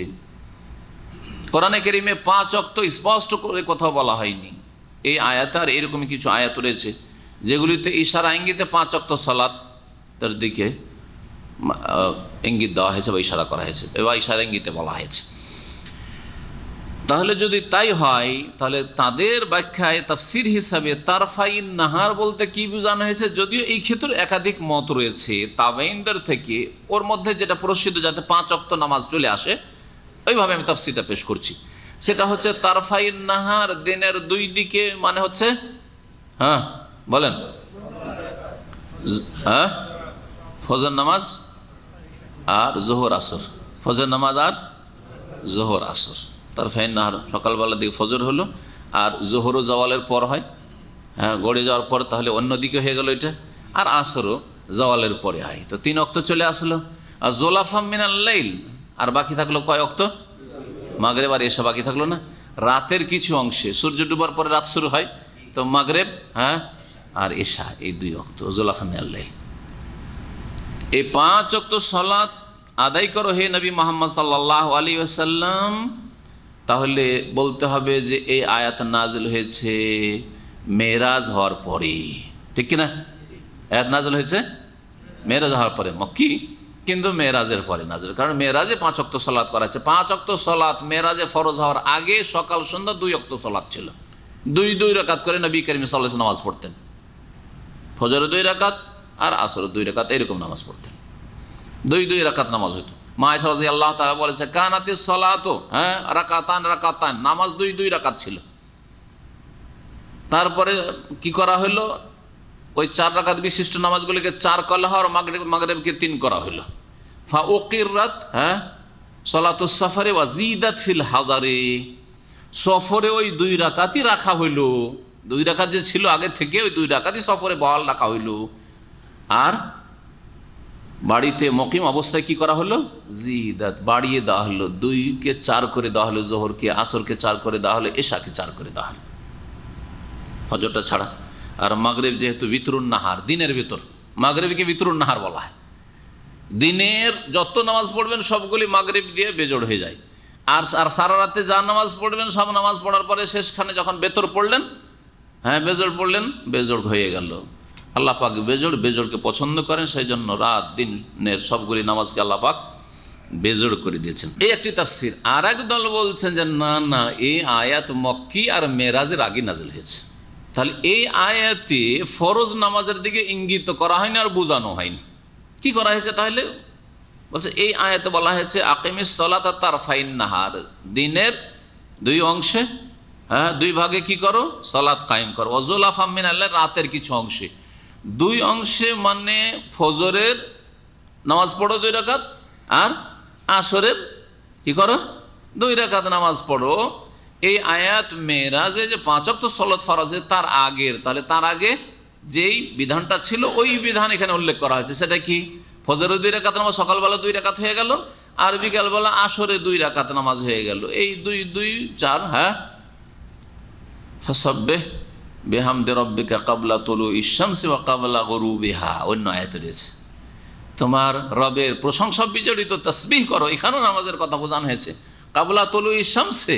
কোরআনে কারীমে 5 ওয়াক্ত স্পষ্ট করে কথা বলা হয়নি এই আয়াতে, আর এরকম কিছু আয়াত রয়েছে যেগুলিতে ইশারা ইঙ্গিতে 5 ওয়াক্ত সালাতের দিকে ইঙ্গিত দেওয়া হয়েছে বা ইশারা করা হয়েছে, বা ইশারা ইঙ্গিতে বলা হয়েছে। তাহলে যদি তাই হয় তাহলে তাদের ব্যাখ্যায় তাফসির হিসাবে তারফাইন নাহার বলতে কি বোঝানো হয়েছে, যদিও এই ক্ষেত্রে একাধিক মত রয়েছে তাবেঈনদের থেকে, ওর মধ্যে যেটা প্রসিদ্ধ যাতে 5 ওয়াক্ত নামাজ চলে আসে ওইভাবে আমি তাফসিরটা পেশ করছি। সেটা হচ্ছে তারফাইন নাহার দিনের দুই দিকে, মানে হচ্ছে হ্যাঁ বলেন হ্যাঁ ফজর নামাজ আর জোহর আসর, ফজর নামাজ আর জোহর আসর। তারফাইন নাহার সকালবেলার দিকে ফজর হলো, আর জোহরও জওয়ালের পর হয়, হ্যাঁ গড়ে যাওয়ার পর, তাহলে অন্যদিকে হয়ে গেল এটা, আর আসরও জওয়ালের পরে হয়, তো 3 ওয়াক্ত চলে আসলো। আর জোলাফাম মিনাল লাইল, আর বাকি থাকলো কয় ওয়াক্ত, মাগরিব আর এশা বাকি থাকলো না। রাতের কিছু অংশে সূর্য ডুবার পরে রাত শুরু হয়, তো মাগরিব হ্যাঁ আর এশা, এই 2 ওয়াক্ত জোলাফাম মিনাল লাইল। এই 5 ওয়াক্ত সালাত আদায় করো হে নবী মুহাম্মদ সাল্লাল্লাহু আলাইহি ওয়াসাল্লাম। তাহলে বলতে হবে যে এই আয়াত নাজিল হয়েছে মেরাজ হওয়ার পরে, ঠিক কিনা? আয়াত নাজিল হয়েছে মেরাজ হওয়ার পরে, মক্কি কিন্তু মেরাজের পরে নাজিল, কারণ মেরাজে 5 ওয়াক্ত সালাত করা হয়েছে। 5 ওয়াক্ত সালাত মেরাজে ফরজ হওয়ার আগে সকাল সন্ধ্যা 2 ওয়াক্ত সালাত ছিল, 2 রাকাত করে নবী করিম সাল্লাল্লাহু আলাইহি ওয়াসাল্লাম নামাজ পড়তেন, ফজরে 2 রাকাত আর আসরে 2 রাকাত, এরকম নামাজ পড়তেন, 2 রাকাত নামাজ হইতো। মা আয়েশা রাদিয়াল্লাহু তাআলা বলেছে কানাতিস সালাতু হ্যাঁ রাকাতান রাকাতান, নামাজ 2 রাকাত ছিল। তারপরে কি করা হলো, ওই 4 রাকাত বিশিষ্ট নামাজগুলিকে 4 করা হয়, আর মাগরিবকে 3 করা হলো। ফা উকিরাত হ্যাঁ সালাতুস সাফারে ওয়া জিদাত ফিল হাজারে, সফরে ওই 2 রাকাতই রাখা হইল, 2 রাকাত যে ছিল আগে থেকে ওই 2 রাকাতই সফরে বহাল রাখা হইল। আর বাড়িতে মকিম অবস্থায় কি করা হলো, জিদাত বাড়িয়ে দেওয়া হলো, 2কে 4 করে দেওয়া হলো, জোহরকে আসরকে 4 করে দেওয়া হলো, এশাকে 4 করে দেওয়া হলো, ফজরটা ছাড়া। আর মাগরিব যেহেতু বিতরুন নাহার, দিনের ভিতর, মাগরিবকে বিতরুন নাহার বলা হয়, দিনের যত নামাজ পড়বেন সবগুলি মাগরিব দিয়ে বেজোড় হয়ে যায়। আর সারা রাতে যা নামাজ পড়বেন সব নামাজ পড়ার পরে শেষখানে যখন বেতর পড়লেন, হ্যাঁ বেজোড় পড়লেন, বেজোড় হয়ে গেল। আল্লাহ পাক বেজোড়কে পছন্দ করেন, সেই জন্য রাত দিনের সবগুলি নামাজকে আল্লাহ পাক বেজোড় করে দিয়েছেন। এই একটি তাফসীর। আর এক দল বলছেন যে না না, এই আয়াত মক্কি আর মেরাজের আগে নাজিল হয়েছে। তাহলে এই আয়াতে ফরজ নামাজের দিকে ইঙ্গিত করা হয়নি আর বোঝানো হয়নি। কি করা হয়েছে তাহলে? বলছে এই আয়াতে বলা হয়েছে আকিমিস সালাতা তারফাইন নাহার, দিনের 2 অংশে হ্যাঁ 2 ভাগে কি করো, সালাত কায়েম করো। ওয়াজুলাফাম মিনাল লাইল, রাতের কিছু অংশে, 2 অংশে মানে ফজরের নামাজ পড়ো 2 রাকাত, আর আসরের কি করো 2 রাকাত নামাজ পড়ো। এই আয়াত মেরাজে যে 5 ওয়াক্ত সালাত ফরজে তার আগের, তাহলে তার আগে যেই বিধানটা ছিল ওই বিধান এখানে উল্লেখ করা হয়েছে। সেটা কি? ফজরের 2 রাকাত নামাজ সকালবেলা 2 রাকাত হয়ে গেল, আর বিকালবেলা আসরে 2 রাকাত নামাজ হয়ে গেল। এই 2 2 4 হ্যাঁ ফাসাব্বিহ বিহামদি রাব্বিকা ক্বাবলা তুলুইশ শামসি ওয়া ক্বাবলা গুরুবিহা, অন্য আয়াতে রয়েছে তোমার রবের প্রশংসা বিজড়িত তাসবিহ করো। এখানেও নামাজের কথা বোঝানো হয়েছে। ক্বাবলা তুলুইশ শামসি,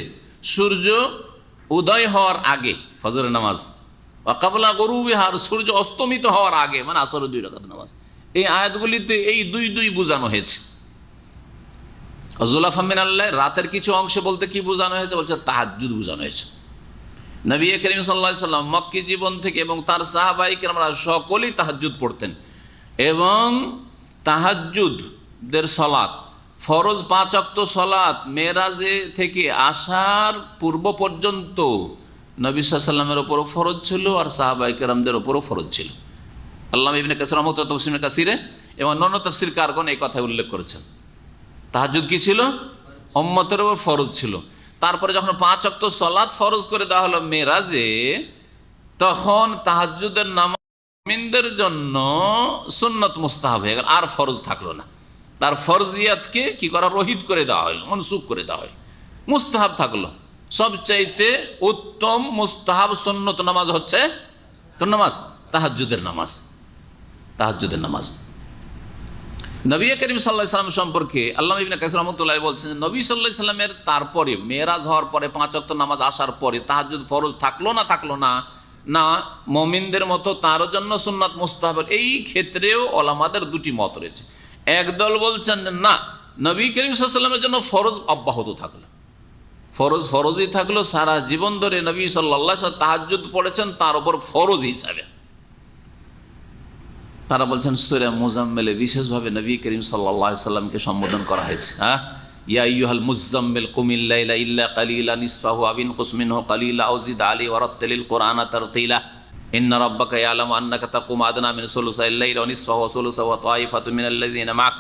সূর্য উদয় হওয়ার আগে ফজরের নামাজ, ওয়া ক্বাবলা গুরুবিহা, সূর্য অস্তমিত হওয়ার আগে মানে আসরের 2 রাকাত নামাজ। এই আয়াতগুলিতে এই 2 2 বোঝানো হয়েছে। জুলাফা মিনাল লাইল, রাতের কিছু অংশ বলতে কি বোঝানো হয়েছে? বলছে তাহাজ্জুদ বোঝানো হয়েছে। নবী করিম সাল্লাল্লাহু আলাইহি সাল্লাম মক্কি জীবন থেকে এবং তার সাহাবায়ে কেরামরা সকলেই তাহাজ্জুদ পড়তেন, এবং তাহাজ্জুদের সালাত ফরজ 5 ওয়াক্ত সালাত মেরাজে থেকে আসার পূর্ব পর্যন্ত নবী সাল্লাল্লাহু আলাইহি সাল্লামের উপরও ফরজ ছিল আর সাহাবায়ে কেরামদের উপরও ফরজ ছিল। আল্লামা ইবনে কাসির রাহমাতুল্লাহ তাফসীরে কাসিরে এবং অন্যান্য তাফসীরকারগণ এই কথা উল্লেখ করেছেন। তাহাজ্জুদ কি ছিল? উম্মতের উপর ফরজ ছিল। তারপরে যখন 5 ওয়াক্ত সালাত ফরজ করে দেওয়া হলো মেরাজে, তখন তাহাজ্জুদের নামাজ মুমিনদের জন্য সুন্নত মুস্তাহাব হয়ে গেল, আর ফরজ থাকলো না। তার ফরজিয়াতকে কি করা, রহিত করে দেওয়া হলো, মনসুখ করে দেওয়া হলো, মুস্তাহাব থাকলো। সবচাইতে উত্তম মুস্তাহাব সুন্নত নামাজ হচ্ছে কোন নামাজ? তাহাজ্জুদের নামাজ। তাহাজ্জুদের নামাজ নবী করিম সাল্লাল্লাহু আলাইহি সাল্লাম সম্পর্কে আল্লামা ইবনে কাসির রাহমাতুল্লাহ বলছেন, নবী সাল্লাল্লাহু আলাইহি সাল্লামের তারপরে মেরাজ হওয়ার পরে 5 ওয়াক্ত নামাজ আসার পরে তাহাজ্জুদ ফরজ থাকলো না না মুমিনদের মতো তার জন্য সুন্নাত মুস্তাহাব। এই ক্ষেত্রেও ওলামাদের 2টি মত রয়েছে। একদল বলছেন না, নবী করিম সাল্লাল্লাহু আলাইহি সাল্লামের জন্য ফরজ অব্যাহত থাকলো, ফরজ ফরজই থাকলো, সারা জীবন ধরে নবী সাল্লাল্লাহু আলাইহি ওয়াসাল্লাম তাহাজ্জুদ পড়েছেন তার উপর ফরজ হিসাবে। তারা বলছেন সূরা মুজাম্মিলে বিশেষভাবে নবী করিম সাল্লাল্লাহু আলাইহি ওয়াসাল্লামকে সম্বোধন করা হয়েছে। ইয়া আইয়ুহাল মুজাম্মিল কুমিল লাইলা ইল্লা কালিলান নিসফাহু আও ইনকুস মিনহু কালিলা আও জিদ আলাইহি ওয়া রাত্তিলিল কুরআনা তারতিলা ইন্না রাব্বাকা ইয়ালামু আন্নাকা তাকুমু আদনা মিন সুলুসাইল লাইলি ওয়া নিসফাহু ওয়া সুলুসাহু ওয়া তাইফাতুম মিনাল লাযিনা মা'ak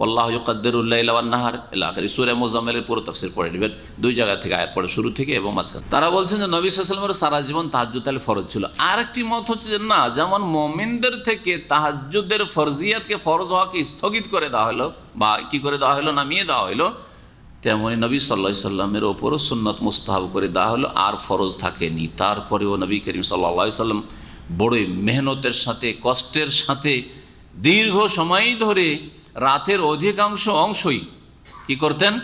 ওয়াল্লাহু ইউকাদ্দিরুল লাইলা ওয়ান নাহার ইলা আখির। সূরা মুজাম্মিলের পুরো তাফসীর পড়ে নেবেন, দুই জায়গা থেকে আয়াত পড়ে, শুরু থেকে এবং মাঝখানে। তারা বলছেন যে নবী সাল্লাল্লাহু আলাইহি ওয়াসাল্লামের সারা জীবন তাহাজ্জুদ তাহলে ফরজ ছিল। আরেকটি মত হচ্ছে যে না, যেমন মুমিনদের থেকে তাহাজ্জুদের ফরজিয়াতকে, ফরজ হওয়াকে স্থগিত করে দেওয়া হলো বা কি করে দেওয়া হলো, নামিয়ে দেওয়া হলো, তেমনি নবী সাল্লাল্লাহু আলাইহি ওয়াসাল্লামের ওপরও সুন্নাত মুস্তাহাব করে দেওয়া হলো, আর ফরজ থাকেনি। তারপরেও নবী করিম সাল্লাল্লাহু আলাইহি ওয়াসাল্লাম বড়ই মেহনতের সাথে, কষ্টের সাথে দীর্ঘ সময় ধরে রাতের অধিকাংশ অংশই কি করতেন,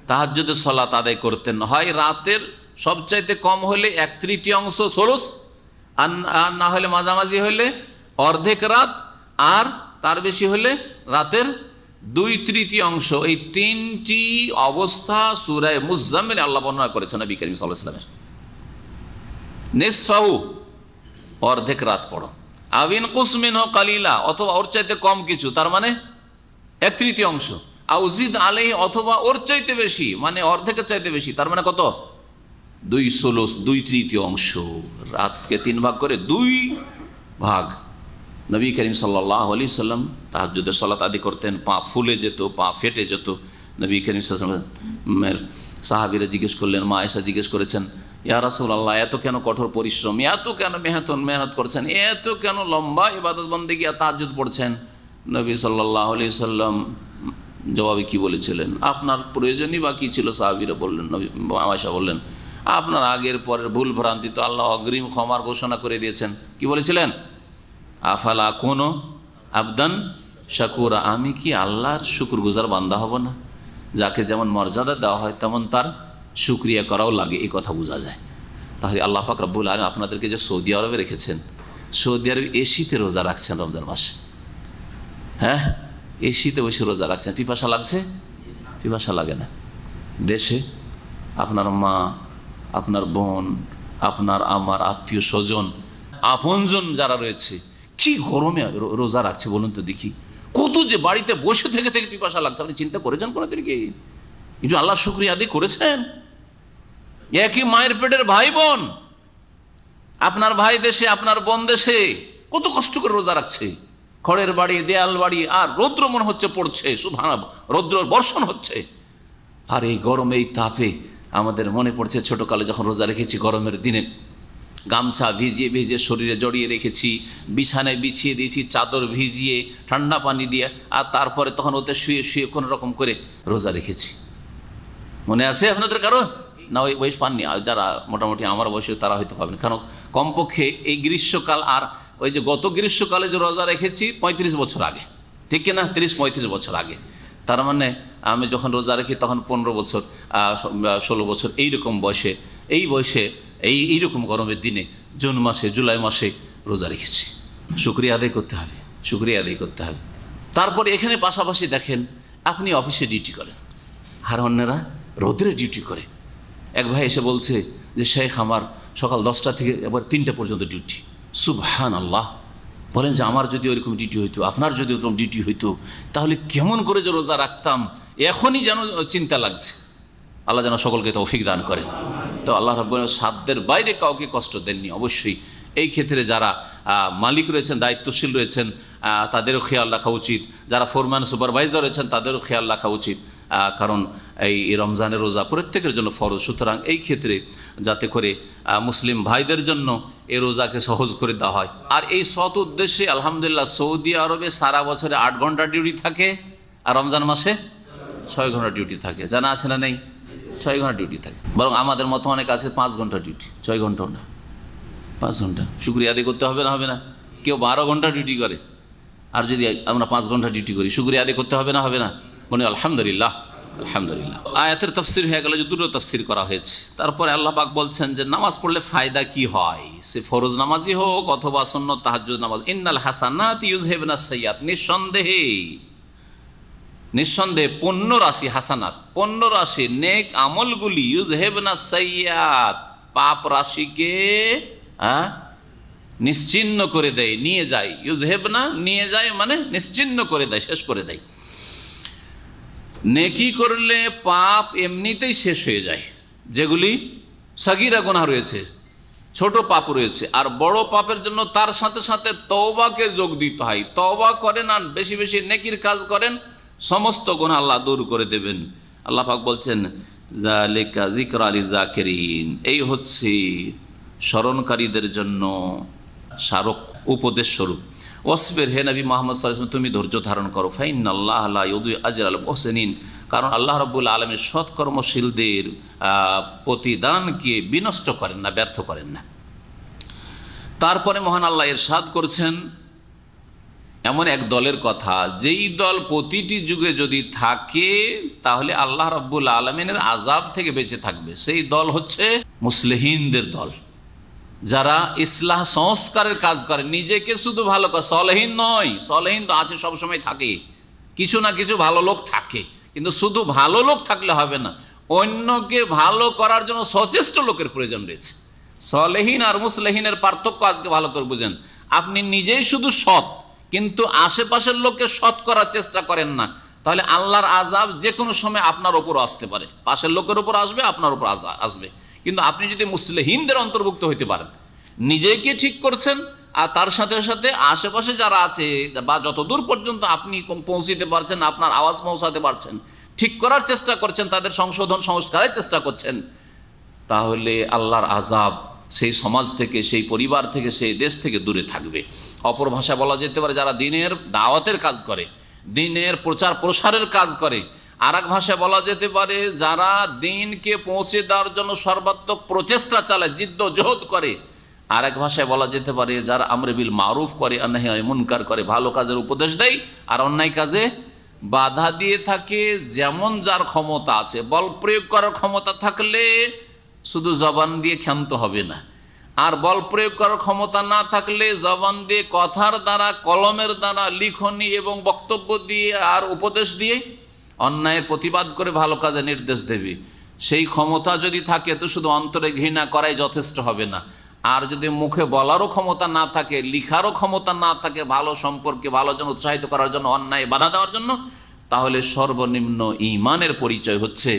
তাহাজ্জুদের সালাত আদায় করতেন। হয় রাতের সবচাইতে কম হলে 1/3 সুলুস, আর না হলে মাঝামাঝি হলে অর্ধেক রাত, আর তার বেশি হলে রাতের 2/3। এই তিনটি অবস্থা সূরা মুজাম্মিলে আল্লাহ বর্ণনা করেছেন নবী করিম সাল্লাল্লাহু আলাইহি ওয়াসাল্লামের। নিসফাহু অর্ধেক রাত পড়ো, আও ইনকুস মিনহু কালিলা অথবা ওর চাইতে কম কিছু, তার মানে 1/3, আও জিদ আলাইহি অথবা ওর চাইতে বেশি, মানে অর্ধেকের চাইতে বেশি, তার মানে কত, 2 সুলুস, 2/3। রাতকে 3 ভাগ করে 2 ভাগ নবী করিম সাল্লাল্লাহু আলাইহি ওয়াসাল্লাম তাহাজ্জুদের সালাত আদি করতেন। পা ফুলে যেত, পা ফেটে যেত। নবী করিম সাল্লাল্লাহু আলাইহি ওয়াসাল্লামের সাহাবীরা জিজ্ঞেস করলেন, মা আয়েশা জিজ্ঞেস করেছেন, ইয়া রাসূলুল্লাহ, এত কেন কঠোর পরিশ্রম, এত কেন মেহনত করছেন, এত কেন লম্বা ইবাদত বন্দেগী আর তাহাজ্জুদ পড়ছেন? নবী সাল্লাল্লাহু আলাইহি ওয়াসাল্লাম জবাবে কি বলেছিলেন, আপনার প্রয়োজনই বা কী ছিল? সাহাবীরা বললেন, নবী আয়েশা বললেন, আপনার আগের পরের ভুল ভ্রান্তি তো আল্লাহ অগ্রিম ক্ষমার ঘোষণা করে দিয়েছেন। কি বলেছিলেন? আফালা কোনো আবদান শাকুরা, আমি কি আল্লাহর শুকরগুজার বান্দা হব না? যাকে যেমন মর্যাদা দেওয়া হয় তেমন তার শুকরিয়া করাও লাগে, এই কথা বোঝা যায়। তাহলে আল্লাহ পাক রব্বুল আলামিন আপনাদেরকে যে সৌদি আরবে রেখেছেন, সৌদি আরবে এসিতে রোজা রাখছেন রমজান মাসে, হ্যাঁ, এসিতে বসে রোজা রাখছেন। পিপাসা লাগছে? পিপাসা লাগে না। দেশে আপনার মা, আপনার বোন, আপনার আমার আত্মীয় স্বজন, আপনজন যারা রয়েছে, কি গরমে রোজা রাখছে বলুন তো দেখি। কত যে বাড়িতে বসে থেকে থেকে পিপাসা লাগছে, আপনি চিন্তা করেছেন কোনোদিনকে? একটু আল্লাহ শুকরিয়া আদি করেছেন? একই মায়ের পেটের ভাই বোন, আপনার ভাই দেশে, আপনার বোন দেশে কত কষ্ট করে রোজা রাখছে। খড়ের বাড়ি, দেয়াল বাড়ি, আর রৌদ্র মনে হচ্ছে পড়ছে, সুবহানাল্লাহ, রৌদ্র বর্ষণ হচ্ছে। আর এই গরমে, এই তাপে আমাদের মনে পড়ছে ছোটোকালে যখন রোজা রেখেছি, গরমের দিনে গামছা ভিজিয়ে ভিজিয়ে শরীরে জড়িয়ে রেখেছি, বিছানায় বিছিয়ে দিয়েছি চাদর ভিজিয়ে ঠান্ডা পানি দিয়ে, আর তারপরে তখন ওতে শুয়ে শুয়ে কোনো রকম করে রোজা রেখেছি। মনে আছে আপনাদের কারো? না, ওই বয়স পাননি। আর যারা মোটামুটি আমার বয়সে তারা হয়তো পাবেন, কারণ কমপক্ষে এই গ্রীষ্মকাল আর ওই যে গত গ্রীষ্মকালে যে রোজা রেখেছি 35 বছর আগে, ঠিক কিনা, 30-35 বছর আগে। তার মানে আমি যখন রোজা রাখি তখন 15 বছর, 16 বছর এইরকম বয়সে, এই বয়সে এইরকম গরমের দিনে জুন মাসে, জুলাই মাসে রোজা রেখেছি। শুকরিয়া আদায় করতে হবে, শুকরিয়া আদায় করতে হবে। তারপরে এখানে পাশাপাশি দেখেন, আপনি অফিসে ডিউটি করেন, আর অন্যরা রোদ্রে ডিউটি করে। এক ভাই এসে বলছে যে শেখ, আমার সকাল 10টা থেকে এবার 3টা পর্যন্ত ডিউটি। সুবহানাল্লাহ। বলেন যে আমার যদি ওইরকম ডিউটি হইতো, আপনার যদি ওরকম ডিউটি হইতো, তাহলে কেমন করে যে রোজা রাখতাম, এখনই যেন চিন্তা লাগছে। আল্লাহ যেন সকলকে তৌফিক দান করেন। তো আল্লাহ রাব্বুল আলামিন সাধ্যের বাইরে কাউকে কষ্ট দেননি। অবশ্যই এই ক্ষেত্রে যারা মালিক রয়েছেন, দায়িত্বশীল রয়েছেন, তাদেরও খেয়াল রাখা উচিত। যারা ফোরম্যান, সুপারভাইজার রয়েছেন, তাদেরও খেয়াল রাখা উচিত, কারণ এই রমজানের রোজা প্রত্যেকের জন্য ফরজ। সুতরাং এই ক্ষেত্রে যাতে করে মুসলিম ভাইদের জন্য এই রোজাকে সহজ করে দেওয়া হয়। আর এই সৎ উদ্দেশ্যে আলহামদুলিল্লাহ সৌদি আরবে সারা বছরে 8 ঘন্টা ডিউটি থাকে, আর রমজান মাসে 6 ঘন্টা ডিউটি থাকে। জানা আছে না নেই? 6 ঘন্টা ডিউটি থাকে। বরং আমাদের মতো অনেক আছে 5 ঘন্টা ডিউটি, 6 ঘন্টাও না, 5 ঘন্টা। শুকরিয়া আদায় করতে হবে না? হবে না? কেউ 12 ঘন্টা ডিউটি করে, আর যদি আমরা 5 ঘন্টা ডিউটি করি, শুকরিয়া আদায় করতে হবে না? হবে না? বলি আলহামদুলিল্লাহ, আলহামদুলিল্লাহ। আয়াতের তাফসীর হয়ে গেল যে 2টো তাফসীর করা হয়েছে। তারপরে আল্লাহ পাক বলছেন যে নামাজ পড়লে ফায়দা কি হয়, সে ফরজ নামাজই হোক অথবা সুন্নত তাহাজ্জুদ নামাজ। ইন্নাল হাসানাতি ইউযহিবুনাস সাইয়্যাত, নিঃসন্দেহে নিঃসন্দেহে 15 রাশি হাসানাত, 15 রাশি নেক আমলগুলি ইউযহিবনা সাইয়্যাত, পাপ রাশিকে নিশ্চিহ্ন করে দেয়, নিয়ে যায়। ইউযহিবনা নিয়ে যায় মানে নিশ্চিহ্ন করে দেয়, শেষ করে দেয়। নেকি করলে পাপ এমনিতেই শেষ হয়ে যায়, যেগুলি সাগীরা গুনাহ রয়েছে, ছোট পাপ রয়েছে। আর বড় পাপের জন্য তার সাথে সাথে তওবাকে যোগ দিতে হয়। তওবা করেন আর বেশি বেশি নেকির কাজ করেন, সমস্ত গুনাহ আল্লাহ দূর করে দেবেন। আল্লাহ পাক বলছেন যালিকা যিকরা লিযাকিরিন, এই হচ্ছে স্মরণকারীদের জন্য স্মারক, উপদেশ স্বরূপ। ওয়াসবির, হে নবী মুহাম্মদ সাল্লাল্লাহু আলাইহি ওয়াসাল্লাম, তুমি ধৈর্য ধারণ করো। ফাইন্নাল্লাহা লা ইউযিউ আজরাল মুহসিনিন, কারণ আল্লাহ রাব্বুল আলামিন সৎকর্মশীলদের প্রতিদানকে বিনষ্ট করেন না, ব্যর্থ করেন না। তারপরে মহান আল্লাহ ইরশাদ করছেন এমন এক দলের কথা, যেই দল প্রতিটি যুগে যদি থাকে তাহলে আল্লাহ রাব্বুল আলামিনের আযাব থেকে বেঁচে থাকবে। সেই দল হচ্ছে মুসলিহিনদের দল, যারা ইসলাহ সংস্কারের কাজ করে, নিজেকে শুধু ভালো করে। সলেহীন নয়, সলেহীন তো আছে, সবসময় থাকে, কিছু না কিছু ভালো লোক থাকে, কিন্তু শুধু ভালো লোক থাকলে হবে না, অন্যকে ভালো করার জন্য সচেষ্ট লোকের প্রয়োজন রয়েছে। সলেহীন আর মুসলেহীনের পার্থক্য আজকে ভালো করে বুঝেন। আপনি নিজেই শুধু সৎ, কিন্তু আশেপাশের লোককে সৎ করার চেষ্টা করেন না, তাহলে আল্লাহর আযাব যে কোনো সময় আপনার ওপর আসতে পারে, পাশের লোকের উপর আসবে, আপনার উপর আসবে। কিন্তু আপনি যদি মুসলিহিনদের অন্তর্ভুক্ত হইতে পারেন, নিজেকে ঠিক করছেন আর তার সাথে সাথে আশেপাশে যারা আছে বা যতদূর পর্যন্ত আপনি পৌঁছিতে পারছেন, আপনার আওয়াজ পৌঁছাতে পারছেন, ঠিক করার চেষ্টা করছেন, তাদের সংশোধন সংস্কারের চেষ্টা করছেন, তাহলে আল্লাহর আযাব সেই সমাজ থেকে, সেই পরিবার থেকে, সেই দেশ থেকে দূরে থাকবে। অপর ভাষা বলা যেতে পারে যারা দিনের দাওয়াতের কাজ করে, দিনের প্রচার প্রসারের কাজ করে। আর এক ভাষায় বলা যেতে পারে যারা দিনকে পৌঁছে দেওয়ার জন্য সর্বাত্মক প্রচেষ্টা চালায়, জিদ্দোজহদ করে। আর এক ভাষায় বলা যেতে পারে যারা আমরে বিল মারুফ করে আর নাহি আনিল মুনকার করে, ভালো কাজের উপদেশ দেয় আর অন্যায় কাজে বাধা দিয়ে থাকে। যেমন যার ক্ষমতা আছে, বল প্রয়োগ করার ক্ষমতা থাকলে শুধু জবান দিয়ে ক্ষান্ত হবে না, আর বল প্রয়োগ করার ক্ষমতা না থাকলে জবান দিয়ে, কথার দ্বারা, কলমের দ্বারা, লিখনি এবং বক্তব্য দিয়ে আর উপদেশ দিয়ে অন্যায়ের প্রতিবাদ করে ভালো কাজে নির্দেশ দেবে। সেই ক্ষমতা যদি থাকে তো শুধু অন্তরে ঘৃণা করাই যথেষ্ট হবে না, আর যদি মুখে বলারও ক্ষমতা না থাকে, লিখারও ক্ষমতা না থাকে, ভালো সম্পর্কে, ভালো জন্য উৎসাহিত করার জন্য, অন্যায় বাধা দেওয়ার জন্য, তাহলে সর্বনিম্ন ঈমানের পরিচয় হচ্ছে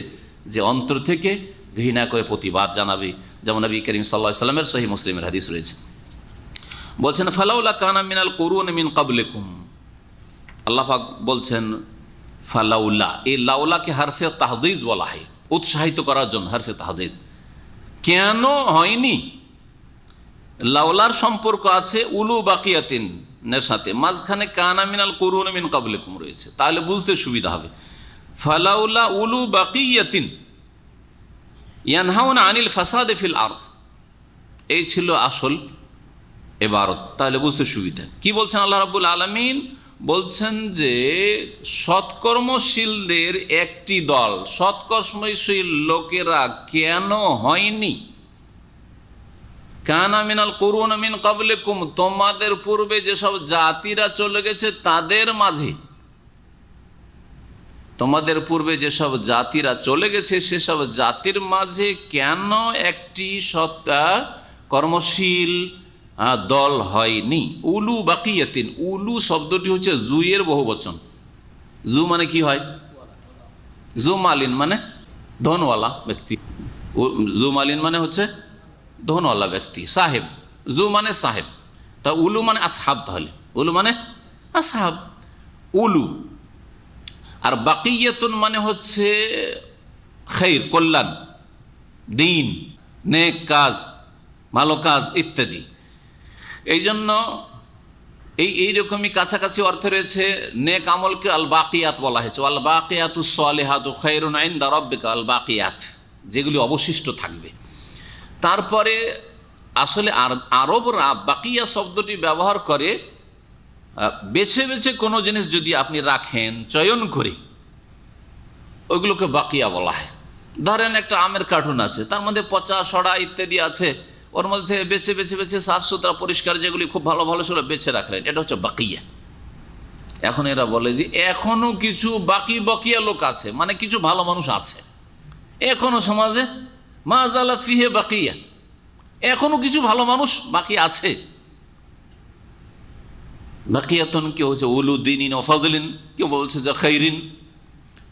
যে অন্তর থেকে ঘৃণা করে প্রতিবাদ জানাবে। যেমন নবী করিম সাল্লাল্লাহু আলাইহি ওয়াসাল্লামের সহিহ মুসলিমের হাদিস রয়েছে, বলছেন ফালাউলা কানা মিনাল কুরুন মিন ক্বাবলিকুম, আল্লাহ পাক বলছেন ফালাউলা, এই লাউলাকে হারফে তাহদিদ বলা হয়, উৎসাহিত করার জন্য হারফে তাহদিদ। কেন হয়নি? লাউলার সম্পর্ক আছে উলু বাকিয়াতিনের সাথে, মাঝখানে কানা মিনাল কুরুন মিন ক্বাবলিকুম রয়েছে, তাহলে বুঝতে সুবিধা হবে। ফালাউলা উলু বাকিয়াতিন ইয়ানহাউনা আনিল ফাসাদে ফিল আরদ, এই ছিল আসল ইবারত, তাহলে বুঝতে সুবিধা। কি বলছেন আল্লাহ রাব্বুল আলামিন? বলছেন যে সৎকর্মশীলদের একটি দল, সৎকর্মশীল লোকেরা কেন হয়নি? কানা মিনাল কুরুন মিন ক্বাবলিকুম, তোমাদের পূর্বে যেসব জাতিরা চলে গেছে তাদের মাঝে, তোমাদের পূর্বে যেসব জাতিরা চলে গেছে সেসব জাতির মাঝে কেন একটি সৎ কর্মশীল দল হয়নি? উলু বাকিয়াতিন, উলু শব্দটি হচ্ছে জুয়ের বহুবচন। জু মানে কি হয়? জু মালিন মানে ধনওয়ালা ব্যক্তি, জু মালিন মানে হচ্ছে ধনওয়ালা ব্যক্তি, সাহেব। জু মানে সাহেব, তা উলু মানে আসহাব, তাহলে উলু মানে আসহাব, উলু। আর বাকিয়াতুন মানে হচ্ছে খৈর, কল্যাণ, দিন, নেক কাজ, ভালো কাজ ইত্যাদি। এই জন্য এইরকমই কাছাকাছি অর্থ রয়েছে। নেক আমলকে আল বাকিয়াত বলা হয়েছে, আল বাকিয়াতুস সালিহাতু খায়রুন ইনদা রাব্বিকা, আল বাকিয়াত, যেগুলি অবশিষ্ট থাকবে। তারপরে আসলে আরবরা বাকিয়া শব্দটি ব্যবহার করে বেছে বেছে কোনো জিনিস যদি আপনি রাখেন চয়ন করে, ওইগুলোকে বাকিয়া বলা হয়। ধরেন একটা আমের কার্টুন আছে, তার মধ্যে পচা সড়া ইত্যাদি আছে, ওর মধ্যে বেছে বেছে বেছে সাফ সুতরা পরিষ্কার যেগুলি খুব ভালো ভালো সেগুলো বেছে রাখলেন, এটা হচ্ছে বাকিয়া। এখন এরা বলে যে এখনো কিছু বকিয়া লোক আছে, মানে কিছু ভালো মানুষ আছে এখনো সমাজে, মাজালাত ফিহে বাকিয়া, এখনো কিছু ভালো মানুষ বাকি আছে। বাকিয়াতুন কেউ হচ্ছে উলুদ্দিন ও ফজলিন, কেউ বলছে যে খৈরিন।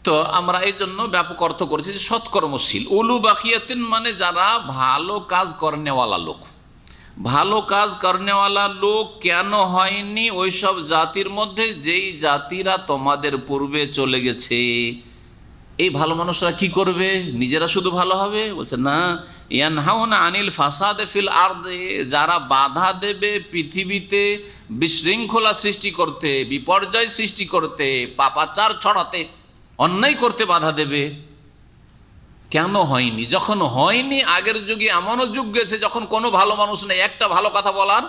তো আমরা এই জন্য ব্যাপক অর্থ করেছি যে সৎকর্মশীল। উলু বাকিয়াতিন মানে যারা ভালো কাজ করনেওয়ালা লোক। ভালো কাজ করনেওয়ালা লোক কেন হয়নি ওইসব জাতির মধ্যে যেই জাতিরা তোমাদের পূর্বে চলে গেছে? এই ভালো মানুষরা কি করবে? নিজেরা শুধু ভালো হবে? বলছে না, ইয়ানহাউনা আনিল ফাসাদে ফিল আরদে, যারা বাধা দেবে পৃথিবীতে বিশৃঙ্খলা সৃষ্টি করতে, বিপর্যয় সৃষ্টি করতে, পাপাচার ছড়াতে, অন্যায় করতে বাধা দেবে। কেন হয়নি? যখন হয়নি, আগের যুগে এমনও যুগ গেছে যখন কোনো ভালো মানুষ নেই, একটা ভালো কথা বলার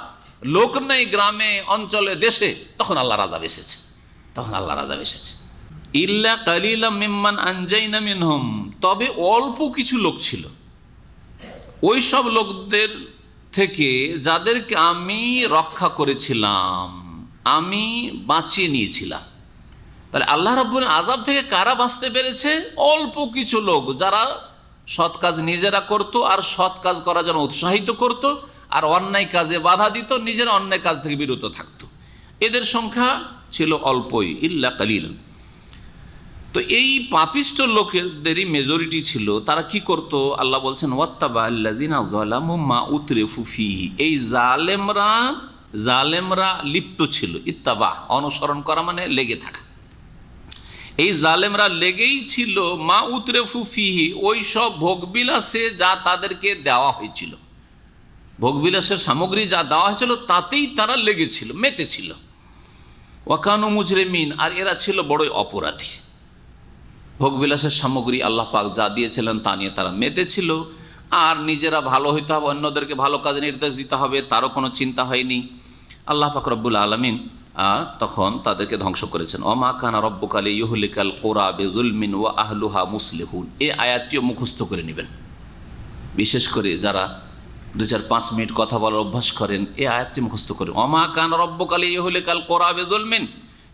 লোক নেই গ্রামে, অঞ্চলে, দেশে, তখন আল্লাহ রাজা এসেছে, তখন আল্লাহ রাজা এসেছে। ইল্লা কালিলাম মিম্মান আনজাইনা মিনহুম, তবে অল্প কিছু লোক ছিল ওই সব লোকদের থেকে যাদেরকে আমি রক্ষা করেছিলাম, আমি বাঁচিয়ে নিয়েছিলাম। তাহলে আল্লাহ রাব্বুল আযাব থেকে কারা বাঁচতে পেরেছে? অল্প কিছু লোক যারা সৎ কাজ নিজেরা করত, আর সৎ কাজ করার জন্য উৎসাহিত করত, আর অন্যায় কাজে বাধা দিত, নিজের অন্যায় কাজ থেকে বিরত থাকত। এদের সংখ্যা ছিল অল্পই, ইল্লা কালিলান। তো এই পাপিষ্ট লোকেদেরই মেজরিটি ছিল। তারা কি করত? আল্লাহ বলছেন ওয়াত্তাবা আল্লাযিনা যালামু মা উতরিফু ফিহি, এই জালেমরা লিপ্ত ছিল। ইত্তাবা অনুসরণ করা মানে লেগে থাকা। এই জালেমরা লেগেই ছিল মা উতরিফু ফিহি, ওই সব ভোগবিলাসে যা তাদেরকে দেওয়া হয়েছিল, ভোগবিলাসের সামগ্রী যা দেওয়া হয়েছিল তাতেই তারা লেগেছিল, মেতেছিল। ওয়াকানু মুজরিমিন, আর এরা ছিল বড়ই অপরাধী। ভোগবিলাসের সামগ্রী আল্লাহ পাক যা দিয়েছিলেন তা নিয়ে তারা মেতেছিল, আর নিজেরা ভালো হইতে হবে, অন্যদেরকে ভালো কাজে নির্দেশ দিতে হবে, তারও কোনো চিন্তা হয়নি। আল্লাহ পাক রব্বুল আলামিন তখন তাদেরকে ধ্বংস করেছেন। ওমা কানা রব্বুকা লিইহলিকাল কুরা বিযুলমিন ওয়া আহলুহা মুসলিহুন। এই আয়াতটিও মুখস্থ করে নেবেন, বিশেষ করে যারা 2-4-5 মিনিট কথা বলার অভ্যাস করেন, এই আয়াতটি মুখস্থ করেন। ওমা কানা রব্বুকা লিইহলিকাল কুরা বিযুলমিন,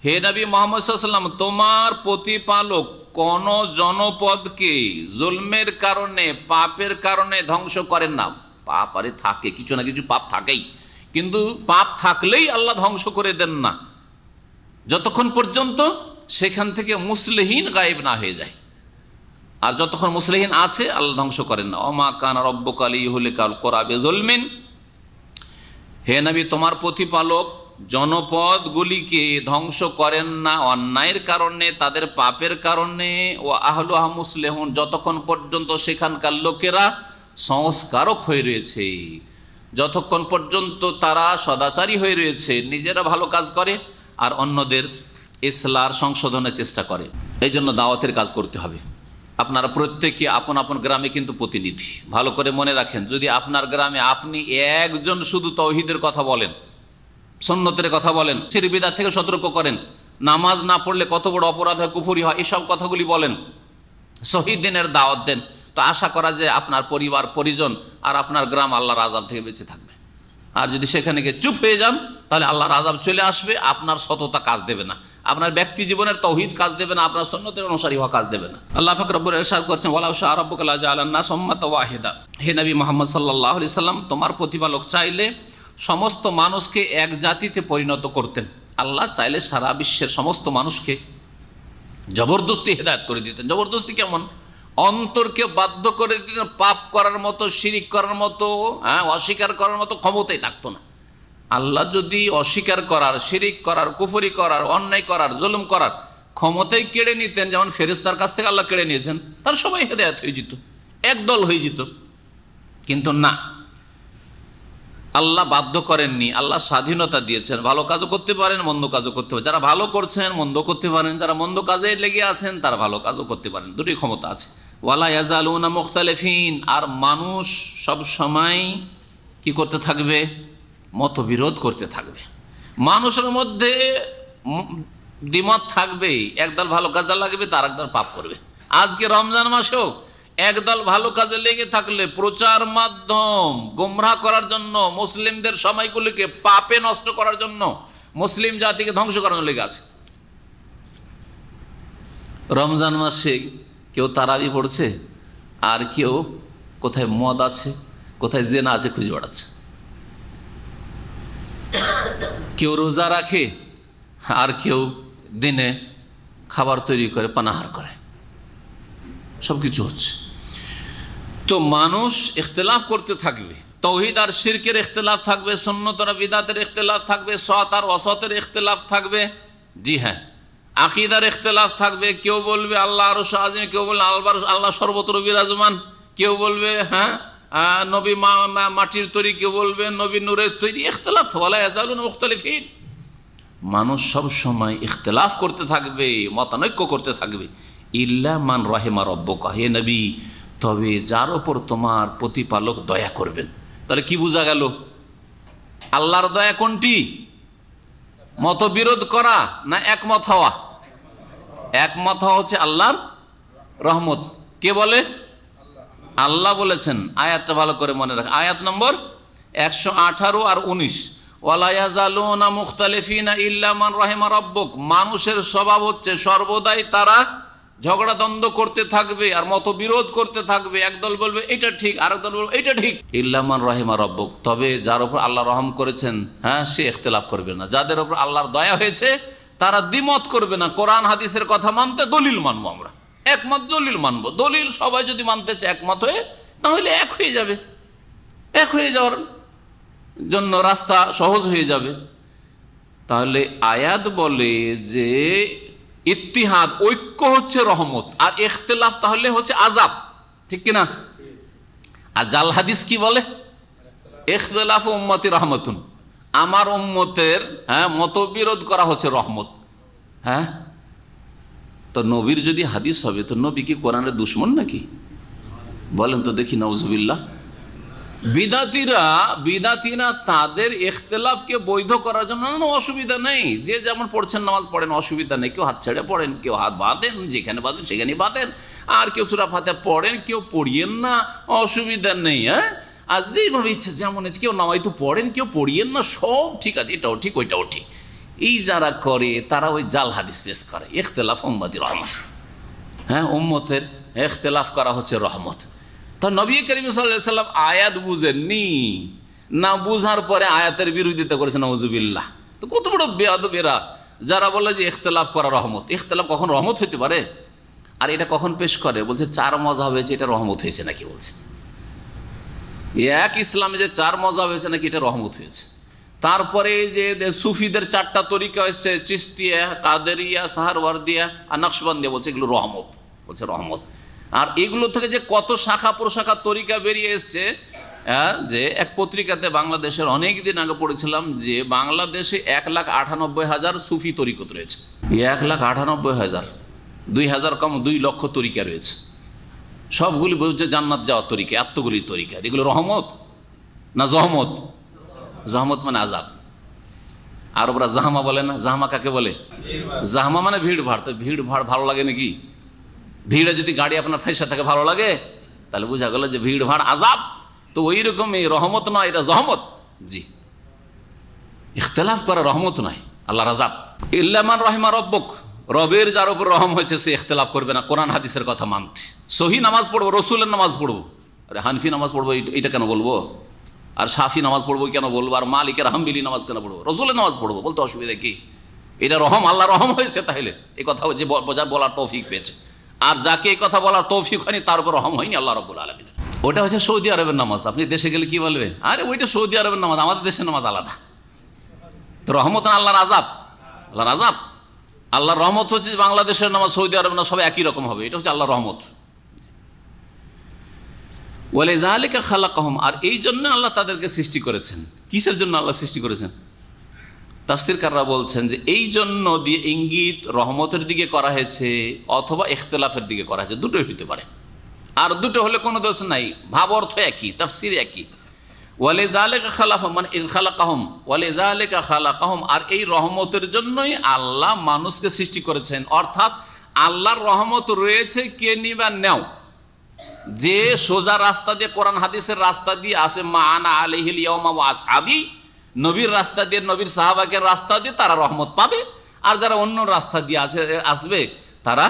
হে নবী মুহাম্মদ সাল্লাল্লাহু আলাইহি ওয়াসাল্লাম, তোমার প্রতিপালক কোন জনপদকে জুলমের কারণে, পাপের কারণে ধ্বংস করেন না। পাপ আরে থাকে, কিছু না কিছু পাপ থাকেই, কিন্তু পাপ থাকলেই আল্লাহ ধ্বংস করে দেন না যতক্ষণ পর্যন্ত সেখান থেকে মুসলিহীন গায়েব না হয়ে যায়। আর যতক্ষণ মুসলিহীন আছে আল্লাহ ধ্বংস করেন না। ওমা কানা রব্বুকা লিইহলিকাল কুরা বিযুলমিন, হে নবী তোমার প্রতিপালক জনপদগুলিকে ধ্বংস করেন না অন্যায়ের কারণে, তাদের পাপের কারণে। ও আহলুহা মুসলিহুন, যতক্ষণ পর্যন্ত সেখানকার লোকেরা সংস্কারক হয়ে রয়েছে, যতক্ষণ পর্যন্ত তারা সদাচারী হয়ে রয়েছে, নিজেরা ভালো কাজ করে আর অন্যদের ইসলার সংশোধনের চেষ্টা করে। এই জন্য দাওয়াতের কাজ করতে হবে। আপনারা প্রত্যেকে আপন আপন গ্রামে কিন্তু প্রতিনিধি। ভালো করে মনে রাখেন, যদি আপনার গ্রামে আপনি একজন শুধু তাওহীদের কথা বলেন, সুন্নতের কথা বলেন, শিরক বিদআত থেকে সতর্ক করেন, নামাজ না পড়লে কত বড় অপরাধ হয়, কুফরি হয়, এসব কথাগুলি বলেন, শহীদ দিনের দাওয়াত দেন, তো আশা করা যায় আপনার পরিবার পরিজন আর আপনার গ্রাম আল্লাহর আযাব থেকে বেঁচে থাকবে। আর যদি সেখানে গিয়ে চুপ হয়ে যান, তাহলে আল্লাহর আযাব চলে আসবে, আপনার সততা কাজ দেবে না, আপনার ব্যক্তি জীবনের তাওহীদ কাজ দেবে না, আপনার সুন্নতের অনুসারী হওয়া কাজ দেবে না। আল্লাহ পাক রব্বুল ইরশাদ করেছেন ওয়ালাউ শাআ রাব্বুকা লাজাআলান নাস উম্মাতান ওয়াহিদা, হে নবী মুহাম্মদ সাল্লাল্লাহু আলাইহি সাল্লাম, তোমার প্রতিপালক চাইলে সমস্ত মানুষকে এক জাতিতে পরিণত করতেন। আল্লাহ চাইলে সারা বিশ্বের সমস্ত মানুষকে জবরদস্তি হেদায়েত করে দিতেন। জবরদস্তি কেমন? অন্তরকে বাধ্য করে দিতেন, পাপ করার মতো, শিরিক করার মতো, অস্বীকার করার মতো ক্ষমতাই থাকতো না। আল্লাহ যদি অস্বীকার করার, শিরিক করার, কুফরি করার, অন্যায় করার, জুলুম করার ক্ষমতাই কেড়ে নিতেন, যেমন ফেরেশতার কাছ থেকে আল্লাহ কেড়ে নিয়েছেন, তার সবাই হেদায়েত হয়ে যেত, একদল হয়ে যেত। কিন্তু না, আল্লাহ বাধ্য করেননি, আল্লাহ স্বাধীনতা দিয়েছেন। ভালো কাজও করতে পারেন, মন্দ কাজও করতে পারেন। যারা ভালো করছেন মন্দ করতে পারেন, যারা মন্দ কাজে লেগে আছেন তারা ভালো কাজও করতে পারেন, দুটোই ক্ষমতা আছে। ওয়ালা ইয়াজালুনা মুখতালিফিন, আর মানুষ সব সময় কি করতে থাকবে? মতবিরোধ করতে থাকবে। মানুষের মধ্যে দ্বিমত থাকবেই, একদল ভালো কাজে লাগবে, তার একদল পাপ করবে। আজকে রমজান মাসেও একদল ভালো কাজে লেগে থাকলে প্রচার মাধ্যম গোমরাহ করার জন্য, মুসলিমদের সময়গুলিকে পাপে নষ্ট করার জন্য, মুসলিম জাতিকে ধ্বংস করার জন্য লেগে আছে। রমজান মাসে কেউ তারাবি পড়ছে, আর কেউ কোথায় মদ আছে, কোথায় জেনা আছে খুঁজে বেড়াচ্ছে। কেউ রোজা রাখে, আর কেউ দিনে খাবার তৈরি করে পানাহার করে, সব কিছু হচ্ছে। তো মানুষ ইখতিলাফ করতে থাকবে, তৌহিদ আর শিরকের ইখতিলাফ থাকবে, সুন্নত আর বিদআতের ইখতিলাফ থাকবে, সৎ আর অসতের ইখতিলাফ থাকবে। জি হ্যাঁ, আকীদার ইখতিলাফ থাকবে। কেউ বলবে আল্লাহ আরশ আযীম, কেউ বলবে আল্লাহ সর্বত্র বিরাজমান, কেউ বলবে নবী মাটির তৈরি, কেউ বলবে নবী নূরের তৈরি। ইখতিলাফ ওয়ালা ইয়াজালুনা মুখতালিফিন। মানুষ সব সময় ইখতিলাফ করতে থাকবে, মতানৈক্য করতে থাকবে। ইল্লা মান রাহিমা রব্বুকা, হে নবী, তবে যার ওপর তোমার প্রতিপালক দয়া করবেন। তাহলে কি বোঝা গেল? আল্লাহর দয়া কোনটি? মতবিরোধ করা না একমত হওয়া? একমত হওয়া হচ্ছে আল্লাহর রহমত। কে বলে? আল্লাহ বলেছেন। আয়াতটা ভালো করে মনে রাখ, আয়াত নম্বর 118 আর 19, ওয়ালা ইয়াজালুনা মুখতালিফিনা ইল্লা মান রাহিমা রাব্বুক। মানুষের স্বভাব হচ্ছে সর্বদাই তারা ঝগড়া দ্বন্দ্ব করতে থাকবে আর মতবিরোধ করতে থাকবে। একদল বলবে এটা ঠিক, আরেক দল বলবে এটা ঠিক। ইল্লা মান রাহিমা রাব্বুক, তবে যার উপর আল্লাহ রহম করেছেন, হ্যাঁ, সে ইখতিলাফ করবে না। যাদের উপর আল্লাহর দয়া হয়েছে তারা দ্বিমত করবে না। কোরআন হাদিসের কথা মানতে দলিল মানবো, আমরা একমত দলিল মানবো। দলিল সবাই যদি মানতে চায় একমত হয়ে, তাহলে এক হয়ে যাবে। এক হয়ে যাওয়ার জন্য রাস্তা সহজ হয়ে যাবে। তাহলে আয়াত বলে যে ইত্তিহাদ, ঐক্য হচ্ছে রহমত, আর ইখতিলাফ তাহলে হচ্ছে আযাব, ঠিক কিনা? আর জাল হাদিস কি বলে? ইখতিলাফ উম্মতি রহমতুন, আমার উম্মতের মতবিরোধ করা হচ্ছে রহমত। হ্যাঁ, তো নবীর যদি হাদিস হবে, তো নবী কি কোরআনের দুশমন নাকি? বলেন তো দেখি, নাউজুবিল্লাহ। বিদাতিরা তাদের ইখতিলাফকে বৈধ করার জন্য অসুবিধা নেই, যে যেমন পড়ছেন নামাজ পড়েন, অসুবিধা নেই। কেউ হাত ছেড়ে পড়েন, কেউ হাত বাঁধেন, যেখানে বাঁধেন সেখানে বাঁধেন, আর কেউ সূরা ফাতিহা পড়েন, কেউ পড়িয়েন না, অসুবিধা নেই। হ্যাঁ, আর যেভাবে ইচ্ছে যেমন ইচ্ছে, কেউ নামাই তো পড়েন, কেউ পড়িয়েন না, সব ঠিক আছে, এটাও ঠিক ওইটাও ঠিক। এই যারা করে তারা ওই জাল হাদিস পেশ করে। ইখতিলাফ উম্মতি রহমত, হ্যাঁ, উম্মতের ইখতিলাফ করা হচ্ছে রহমত। তো নবী করিম সাল্লাল্লাহু আলাইহি সাল্লাম আয়াত বুঝেননি, না বুঝার পরে আয়াতের বিরোধিতা করেছেন, নাউজুবিল্লাহ। তো কত বড় বেয়াদবেরা যারা বলে যে ইখতিলাফ করা রহমত। ইখতিলাফ কখন রহমত হইতে পারে? আর এটা কখন পেশ করে? বলছে 4 মযহাব হয়েছে, এটা রহমত হয়েছে নাকি? বলছে এক ইসলামে যে 4 মযহাব হয়েছে নাকি, এটা রহমত হয়েছে। তারপরে যে সুফিদের 4টা তরিকা এসছে, চিশতিয়া, কাদেরিয়া, সাহারওয়ার্দিয়া আর নকশবন্দিয়া, বলছে এগুলো রহমত, বলছে রহমত। আর এগুলো থেকে যে কত শাখা প্রশাখা তরিকা বেরিয়ে এসছে, যে এক পত্রিকাতে বাংলাদেশের অনেক দিন আগে পড়েছিলাম যে বাংলাদেশে 1,98,000 সুফি তরিকত রয়েছে। 1,98,000, 2,000 কম 2 লক্ষ তরিকা রয়েছে। সবগুলি বলছে জান্নাত যাওয়ার তরিকা, এতগুলি তরিকা। এগুলো রহমত না জহমত? জহমত মানে আযাব। আরবরা জাহামা বলে না? জাহামা কাকে বলে? জাহামা মানে ভিড় ভাড়। তো ভিড় ভাড় ভালো লাগে নাকি? ভিড়ে যদি গাড়ি আপনার ফেসা থাকে ভালো লাগে? তাহলে বোঝা গেল যে ভিড় ভাড় আযাব। তো ওই রকম এই রহমত নয়, এটা জহমত। জি, ইখতিলাফ করা রহমত নয়, আল্লাহর আযাব। ইল্লা মান রাহিমা রব্বুক, রবের যার উপর রহম হয়েছে সে ইখতিলাফ করবে না কোরআন হাদিসের কথা মানতে। সহি নামাজ পড়বো, রসুলের নামাজ পড়বো। আরে হানফি নামাজ পড়বো এটা কেন বলবো? আর শাফি নামাজ পড়বো কেন বলবো? আর মালিকের হাম্বলি নামাজ কেন পড়বো? রসুলের নামাজ পড়বো, বলতে অসুবিধা কি? এটা রহম, আল্লাহ রহম হয়েছে। তাহলে এই কথা যে বলার তৌফিক পেয়েছে, আর যাকে এই কথা বলার তৌফিক হয়নি তার উপর রহম হয়নি আল্লাহ রাব্বুল আলামিনের। ওটা হচ্ছে সৌদি আরবের নামাজ। আপনি দেশে গেলে কি বলবে? আরে ওইটা সৌদি আরবের নামাজ, আমাদের দেশের নামাজ আলাদা। তো রহমত না আল্লাহর আযাব? আল্লাহর আযাব। আল্লাহর রহমত হচ্ছে বাংলাদেশের নামাজ, সৌদি আরবের নামাজ, সব একই রকম হবে। এটা হচ্ছে আল্লাহর রহমত। ওয়ালিযালিকা খালাকাহুম, আর এই জন্য আল্লাহ তাদেরকে সৃষ্টি করেছেন। কিসের জন্য আল্লাহ সৃষ্টি করেছেন? তাফসীরকাররা বলছেন যে এই জন্য দিয়ে ইঙ্গিত রহমতের দিকে করা হয়েছে অথবা ইখতিলাফের দিকে করা হয়েছে, দুটোই হতে পারে। আর দুটো হলে কোনো দোষ নাই, ভাব অর্থ একই, তাফসীর একই। ওয়ালিযালিকা খালাকাহুম মানে খালাকাহুম, ওয়ালিযালিকা খালাকাহুম, আর এই রহমতের জন্যই আল্লাহ মানুষকে সৃষ্টি করেছেন। অর্থাৎ আল্লাহর রহমত রয়েছে, কে নিবা নেও। যে সোজা রাস্তা দিয়ে, কোরআন হাদিসের রাস্তা দিয়ে আসে, মা আনা আলাইহিল ইয়াওমা ওয়া আসহাবি, নবীর রাস্তা দিয়ে, নবীর সাহাবাকের রাস্তা দিয়ে তারা রহমত পাবে। আর যারা অন্য রাস্তা দিয়ে আসবে তারা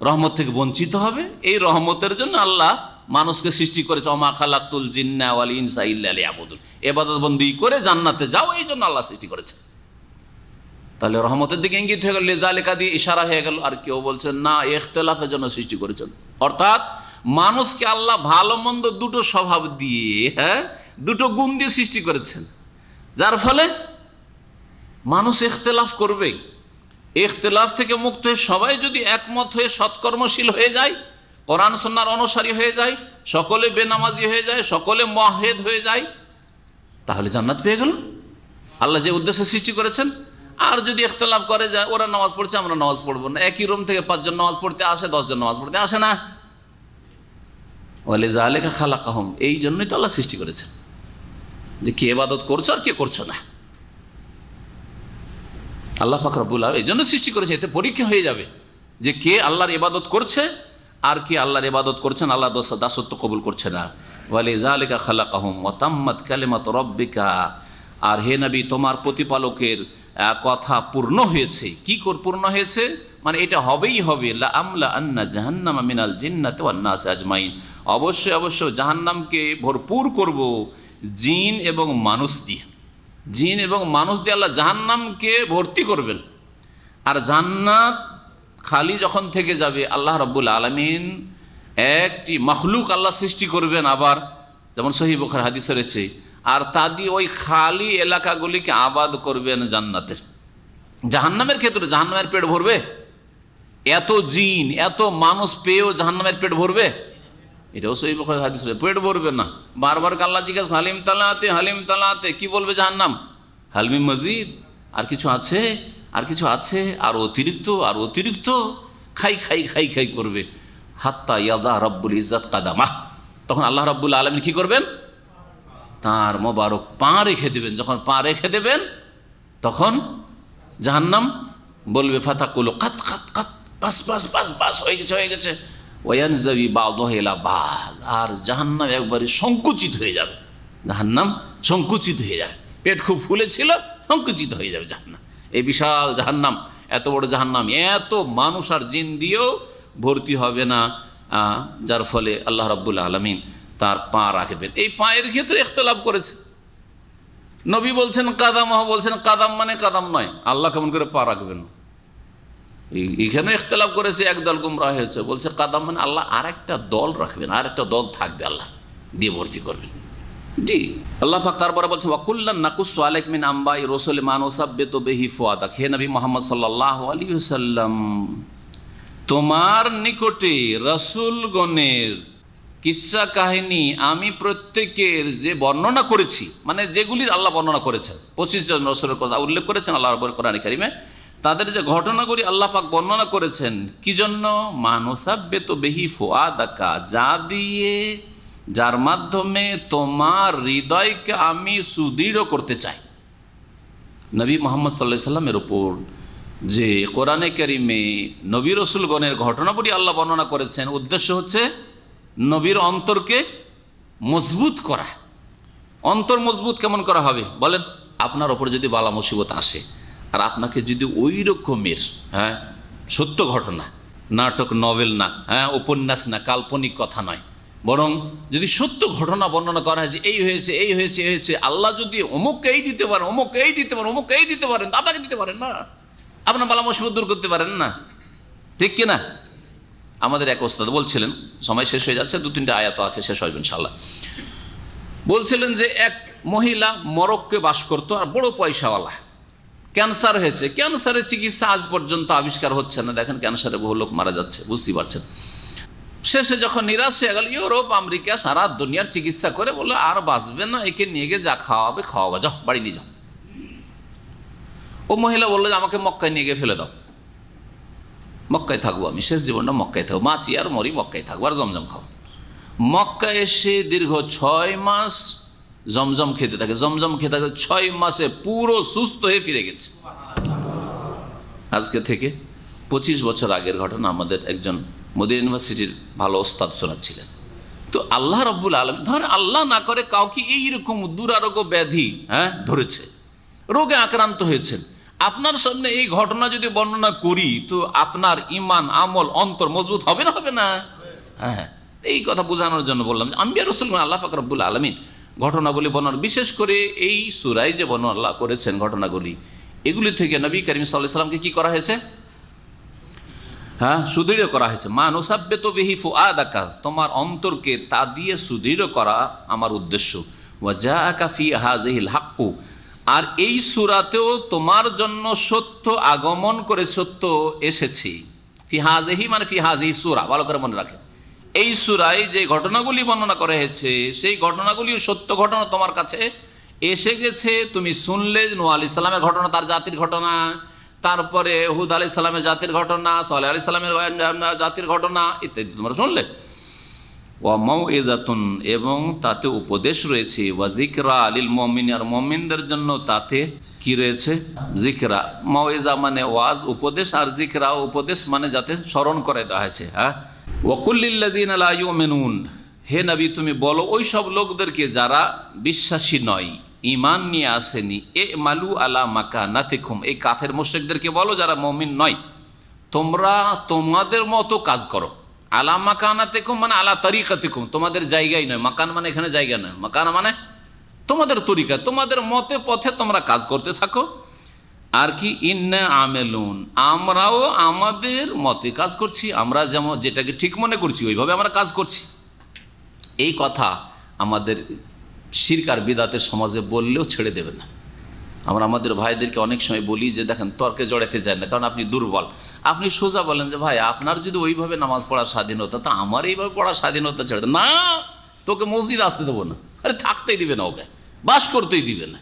রহমত থেকে বঞ্চিত হবে। এই রহমতের জন্য আল্লাহ মানুষকে সৃষ্টি করেছে, ওমা খালাকতুল জিন্না ওয়াল ইনসা ইল্লা লিয়াবুদুন, ইবাদত বন্দি করে জান্নাতে যাও, এই জন্য আল্লাহ সৃষ্টি করেছে। তাহলে রহমতের দিকে ইঙ্গিত হয়ে গেল, লিজালিকা দিয়ে ইশারা হয়ে গেল। আর কেউ বলছেন না, ইখতিলাফের জন্য সৃষ্টি করেছেন, অর্থাৎ মানুষকে আল্লাহ ভালো মন্দ দুটো স্বভাব দিয়ে, দুটো গুণ দিয়ে সৃষ্টি করেছেন, যার ফলে মানুষ ইখতিলাফ করবে। ইখতিলাফ থেকে মুক্ত হয়ে সবাই যদি একমত হয়ে সৎকর্মশীল হয়ে যায়, কোরআন সুন্নাহর অনুসারী হয়ে যায়, সকলে বেনামাজি হয়ে যায়, সকলে মুওয়াহহিদ হয়ে যায়, তাহলে জান্নাত পেয়ে গেল আল্লাহ যে উদ্দেশ্যে সৃষ্টি করেছেন। আর যদি ইখতিলাফ করে যায়, ওরা নামাজ পড়ছে আমরা নামাজ পড়বো না, একই রুম থেকে 5 জন নামাজ পড়তে আসে, 10 জন নামাজ পড়তে আসে না, ওয়ালিযালিকা খালাকাহুম, এই জন্যই তো আল্লাহ সৃষ্টি করেছেন যে কে ইবাদত করছো আর কে করছো না। আল্লাহ পাক রব্বুল আলামিন এই জন্য সৃষ্টি করেছে, এতে পরীক্ষা হয়ে যাবে যে কে আল্লাহর ইবাদত করছে আর কে আল্লাহর ইবাদত করছেন, আল্লাহ দাসত্ব কবুল করছে না। ওয়ালিযালিকা খালাকাহুম ওয়া তাম্মাত কালিমাতু রাব্বিকা, আর হে নবী তোমার প্রতিপালকের কথা পূর্ণ হয়েছে। কি পূর্ণ হয়েছে মানে এটা হবেই হবে, লা আমলা আন্না জাহান্নামা মিনাল জিন্নাতি ওয়ান নাস আজমাইন, অবশ্যই অবশ্যই জাহান্নামকে ভরপুর করব জিন এবং মানুষ দিয়ে। জিন এবং মানুষ দিয়ে আল্লাহ জাহান্নামকে ভর্তি করবেন। আর জান্নাত খালি যখন থেকে যাবে, আল্লাহ রাব্বুল আলামিন একটি মখলুক আল্লাহ সৃষ্টি করবেন, আবার যেমন সহিহ বুখারী হাদিস রয়েছে, আর তা দিয়ে ওই খালি এলাকাগুলিকে আবাদ করবেন জান্নাতের। জাহান্নামের ক্ষেত্রে জাহান্নামের পেট ভরবে? এত জিন এত মানুষ পেয়েও জাহান্নামের পেট ভরবে? এটাও সহিহ বুখারী হাদিস, পেট ভরবে না। বারবার আল্লাহ জিজ্ঞাসা, হালিম তালাতে হালিম তালাতে, কি বলবে জাহান্নাম? হালমি মজিদ, আর কিছু আছে, আর কিছু আছে, আর অতিরিক্ত, আর অতিরিক্ত, খাই খাই খাই খাই করবে। হাত্তা ইয়াদা রব্বুল ইজ্জাত কাদামাহ, তখন আল্লাহ রাব্বুল আলামিন কি করবেন? তার মোবারক পা রেখে দেবেন। যখন পা রেখে দেবেন তখন জাহান্নাম বলবে ফাতাকুলু কাত কাত কাত, বাস বাস বাস বাস, হয়ে গেছে হয়ে গেছে। ওয়ায়ানজাবি বাদুহু ইলা বাদ, আর জাহান্নাম একবারে সংকুচিত হয়ে যাবে। জাহান্নাম সংকুচিত হয়ে যাবে, পেট খুব ফুলেছিল, সংকুচিত হয়ে যাবে জাহান্নাম। এই বিশাল জাহান্নাম, এত বড় জাহান্নাম, এত মানুষ আর জিন দিয়েও ভর্তি হবে না, যার ফলে আল্লাহ রাব্বুল আলামিন তার পা রাখবেন। এই পায়ের ক্ষেত্রে ইখতিলাফ করেছে, নবী বলছেন কাদাম, বলছেন কাদাম মানে কাদাম নয়, আল্লাহ কেমন করে পা রাখবেন? এইখানে ইখতিলাফ করেছে, একদল গুমরাহ হয়েছে, বলছে কাদাম মানে আল্লাহ আর একটা দল রাখবেন, আর একটা দল থাকবে, আল্লাহ দিয়ে ভর্তি করবেন। জি, আল্লাহ পাক তারপরে বলছে ওয়াকুল্লান নাকুসু আলাইকা মিন আমবাই রাসূলি মা নুসাব্বিতু বিহি ফুয়াদাক, হে নবী মুহাম্মদ সাল্লাল্লাহু আলাইহি ওয়াসাল্লাম, তোমার নিকটে রাসূলগণের কিসসা কাহিনী আমি প্রত্যেকের যে বর্ণনা করেছি, মানে যেগুলির আল্লাহ বর্ণনা করেছেন, 25 জন রাসূলের কথা উল্লেখ করেছেন আল্লাহ রাব্বুল কোরআনে কারিমে, তাদের যে ঘটনাগুলি আল্লাহ পাক বর্ণনা করেছেন, কি জন্য? মা নুসাব্বিতু বিহি ফুয়াদাকা, যা দিয়ে, যার মাধ্যমে তোমার হৃদয়কে আমি সুদৃঢ় করতে চাই। নবী মুহাম্মদ সাল্লাল্লাহু আলাইহি সাল্লামের উপর যে কোরআনে কারিমে নবী রাসূলগণের ঘটনাবলী আল্লাহ বর্ণনা করেছেন, উদ্দেশ্য হচ্ছে নবীর অন্তরকে মজবুত করা। অন্তর মজবুত কেমন করা হবে বলেন? আপনার ওপর যদি বালা মুসিবত আসে, আর আপনাকে যদি ওই রকমের সত্য ঘটনা, নাটক নভেল না, উপন্যাস না, কাল্পনিক কথা নয়, বরং যদি সত্য ঘটনা বর্ণনা করা হয় যে এই হয়েছে এই হয়েছে এই হয়েছে, আল্লাহ যদি অমুককে এই দিতে পারেন, অমুককে এই দিতে পারেন, অমুককে এই দিতে পারেন, আপনাকে দিতে পারেন না, আপনার বালা মুসিবত দূর করতে পারেন না, ঠিক কিনা? আমাদের এক ওস্তাদ বলছিলেন, সময় শেষ হয়ে যাচ্ছে, 2-3টা আয়াত আছে, শেষ হবে ইনশাআল্লাহ। বলছিলেন যে এক মহিলা মরক্কোয় বাস করতো, আর বড় পয়সাওয়ালা, ক্যান্সার হয়েছে, ক্যান্সারের চিকিৎসা আজ পর্যন্ত আবিষ্কার হচ্ছে না। দেখেন ক্যান্সারে বহু লোক মারা যাচ্ছে, বুঝতেই পারছেন। শেষে যখন নিরাশ হয়ে গেল, ইউরোপ আমেরিকা সারা দুনিয়ার চিকিৎসা করে বললো আর বাঁচবে না, একে নিয়ে গিয়ে যা খাওয়াবে খাওয়াবে, যাও বাড়ি নিয়ে যাও। ও মহিলা বললো যে আমাকে মক্কায় নিয়ে গিয়ে ফেলে দাও, মক্কায় থাকবো, আমি শেষ জীবনটা মক্কায় থাকবো, মাছি আর মরি, মক্কায় থাকবো আর জমজম খাবো। মক্কায় এসে দীর্ঘ 6 মাস জমজম খেতে থাকে, জমজম খেতে থাকে, 6 মাসে পুরো সুস্থ হয়ে ফিরে গেছে। আজকে থেকে 25 বছর আগের ঘটনা। আমাদের একজন মদিনা ইউনিভার্সিটির ভালো ওস্তাদ শোনাচ্ছিলেন। তো আল্লাহ রাব্বুল আলামিন, ধরেন আল্লাহ না করে কাউকে এইরকম দুরারোগ্য ব্যাধি ধরেছে, রোগে আক্রান্ত হয়েছেন, আপনার সামনে এই ঘটনা যদি বর্ণনা করি তো আপনার ইমান আমল অন্তর মজবুত হবে না, হবে না? হ্যাঁ, এই কথা বোঝানোর জন্য বললাম যে আম্বিয়া রাসূলগণ আল্লাহ পাক রব্বুল আলামিন ঘটনাগুলি বর্ণনা, বিশেষ করে এই সূরায় যে বর্ণনা করেছেন ঘটনাগুলি, এগুলি থেকে নবী করিম সাল্লাল্লাহু আলাইহি ওয়াসাল্লামকে কি করা হয়েছে? হ্যাঁ, সুদৃঢ় করা হয়েছে। মা নুসাব্বিতু বিহি ফুআদাকা, তোমার অন্তরকে তা দিয়ে সুদৃঢ় করা আমার উদ্দেশ্য। ওয়া জাআকা ফি হাযিহিল হাক্কু, আর এই সূরাতেও তোমার জন্য সত্য আগমন করে, সত্য এসেছে। ফি হাযিহি মানে ফি হাযিহি সূরা, ভালো করে মনে রাখেন। এই সূরায় যে ঘটনাগুলি বর্ণনা করা হয়েছে সেই ঘটনাগুলিও সত্য ঘটনা তোমার কাছে এসে গেছে। তুমি শুনলে নূহ আলাইহিস সালামের ঘটনা, তার জাতির ঘটনা, তারপরে হুদ আলাইহিস সালামের জাতির ঘটনা, সালেহ আলাইহিস সালামের জাতির ঘটনা ইত্যাদি তোমরা শুনলে। ওয়া মাউইযাতুন, এবং তাতে উপদেশ রয়েছে। ওয়া যিকরা লিল মুমিনিন, আর মুমিনদের জন্য তাতে কি রয়েছে? যিকরা, মাউইযা মানে ওয়াজ উপদেশ, আর যিকরা উপদেশ মানে যাতে স্মরণ করে দেওয়া হয়েছে। হ্যাঁ, ওয়া কুল লিল লাযিনা লা ইউমিনুন, হে নবী তুমি বলো ওই সব লোকদেরকে যারা বিশ্বাসী নয়, ঈমান নিয়ে আসেনি, এ মালু আলা মাকানাতিকুম, এই কাফের মুশরিকদেরকে বলো যারা মুমিন নয়, তোমরা তোমাদের মতো কাজ করো। আলা মাকানাতিকুম মানে আলা তরিকাতিকুম, তোমাদের জায়গায় নয়। মাকান মানে এখানে জায়গা নয়, মাকান মানে তোমাদের তরিকা, তোমাদের মতে পথে তোমরা কাজ করতে থাকো। আর কি, ইন্না আমেলুন, আমরাও আমাদের মতে কাজ করছি, আমরা যেমন যেটাকে ঠিক মনে করছি ওইভাবে আমরা কাজ করছি। এই কথা আমাদের শিরক আর বিদআতের সমাজে বললেও ছেড়ে দেবে না। আমরা আমাদের ভাইদেরকে অনেক সময় বলি যে দেখেন তর্কে জড়াতে যায় না, কারণ আপনি দুর্বল। আপনি সোজা বলেন যে ভাই আপনার যদি ওইভাবে নামাজ পড়ার স্বাধীনতা, তা আমার এইভাবে পড়ার স্বাধীনতা ছেড়ে দেন না, তোকে মসজিদ আসতে দেবো না। আরে থাকতেই দিবে না, ওকে বাস করতেই দিবে না।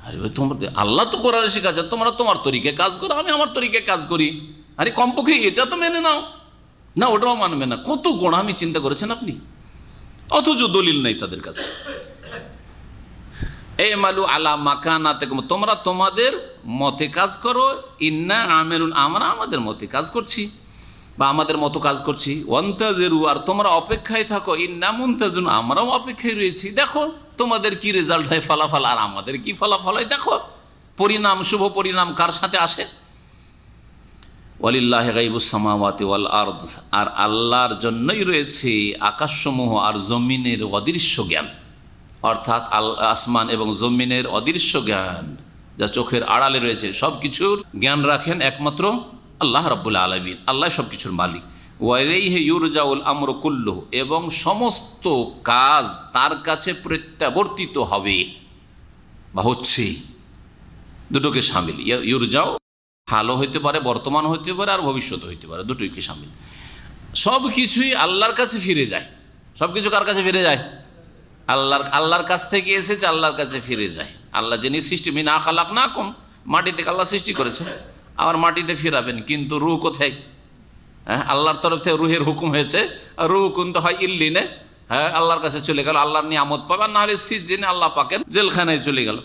আরে তোমার আল্লাহ তো কোরআনে শিখাচ্ছে তোমরা তোমার তরিকায় কাজ করো, আমি আমার তরিকায় কাজ করি। আরে কমপক্ষে এটা তো মেনে নাও না, ওটাও মানবে না। কত গোড়া আমি চিন্তা করেছেন আপনি, অথচ দলিল নেই তাদের কাছে। এ মালু আলা মাকানাতিকুম, তোমরা তোমাদের মতে কাজ করো। ইন্না আমেলুন, আমরা আমাদের মতে কাজ করছি বা আমাদের মতো কাজ করছি। ওয়ান্তাজিরু, আর তোমরা অপেক্ষায় থাকো। ইন্না মুনতাজিরুন, আমরাও অপেক্ষায় রয়েছি। দেখো তোমাদের কি রেজাল্ট হয়, ফলাফল, আর আমাদের কি ফলাফল হয় দেখো। পরিণাম, শুভ পরিণাম কার সাথে আসে? ওয়ালিল্লাহি গায়বুস সামাওয়াতি ওয়াল আরদ, আর আল্লাহর জন্যই রয়েছে আকাশসমূহ আর জমিনের অদৃশ্য জ্ঞান, অর্থাৎ আসমান এবং জমিনের অদৃশ্য জ্ঞান যা চোখের আড়ালে রয়েছে, সব কিছুর জ্ঞান রাখেন একমাত্র আল্লাহ রাব্বুল আলামিন। আল্লাহ সব কিছুর মালিক। ওয়া ইলাইহি ইউরজাউল আমরু কুল্লুহু, এবং সমস্ত কাজ তার কাছে প্রত্যাবর্তিত হবে বা হচ্ছে, দুটোকে শামিল। ইউরজাও হালও হইতে পারে, বর্তমান হইতে পারে, আর ভবিষ্যৎ হইতে পারে, দুটোকে শামিল। সব কিছুই আল্লাহর কাছে ফিরে যায়। সব কিছু কার কাছে ফিরে যায়? আল্লাহর কাছ থেকে এসেছে, আল্লাহর কাছে ফিরে যায়। আল্লাহ যিনি সৃষ্টি, মিনা খালাকনাকুম, মাটি থেকে আল্লাহ সৃষ্টি করেছে, আবার মাটিতে ফিরাবেন। কিন্তু রুহ কোথায়? হ্যাঁ, আল্লাহর তরফ থেকে রুহের হুকুম হয়েছে, আর রুহ কিন্তু হয় ইল্লিনে, হ্যাঁ, আল্লাহর কাছে চলে গেল, আল্লাহর নিয়ামত পাবেন, না হলে সিজজিনে আল্লাহ পাকেন জেলখানায় চলে গেল।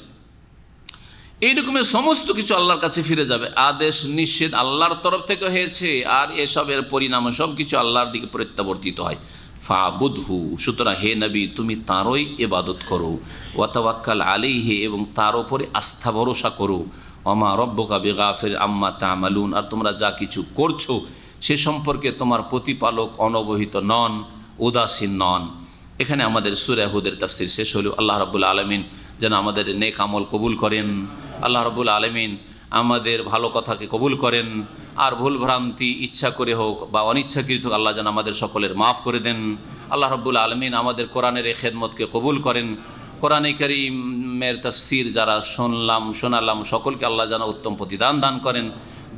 এইরকমের সমস্ত কিছু আল্লাহর কাছে ফিরে যাবে। আদেশ নিষেধ আল্লাহর তরফ থেকে হয়েছে, আর এসবের পরিণাম সব কিছু আল্লাহর দিকে প্রত্যাবর্তিত হয়। ফাবুদহু, সুতরাং হে নবী তুমি তাঁরই ইবাদত করো। ওয়া তাওয়াক্কাল আলাইহি, এবং তার উপরে আস্থা ভরসা করো। ওমা রব্বুকা বিগাফির আম্মা তা'মালুন, আর তোমরা যা কিছু করছো সে সম্পর্কে তোমার প্রতিপালক অনবহিত নন, উদাসীন নন। এখানে আমাদের সূরা হুদের তাফসীর শেষ হলো। আল্লাহ রাব্বুল আলামিন যেন আমাদের নেক আমল কবুল করেন। আল্লাহ রাব্বুল আলামিন আমাদের ভালো কথাকে কবুল করেন, আর ভুল ভ্রান্তি ইচ্ছা করে হোক বা অনিচ্ছাকৃত হোক আল্লাহ যেন আমাদের সকলের মাফ করে দেন। আল্লাহ রাব্বুল আলামিন আমাদের কোরআনের এই খেদমতকে কবুল করেন। কোরআনে কারীমের তাফসীর যারা শোনালাম সকলকে আল্লাহ যেন উত্তম প্রতিদান দান করেন।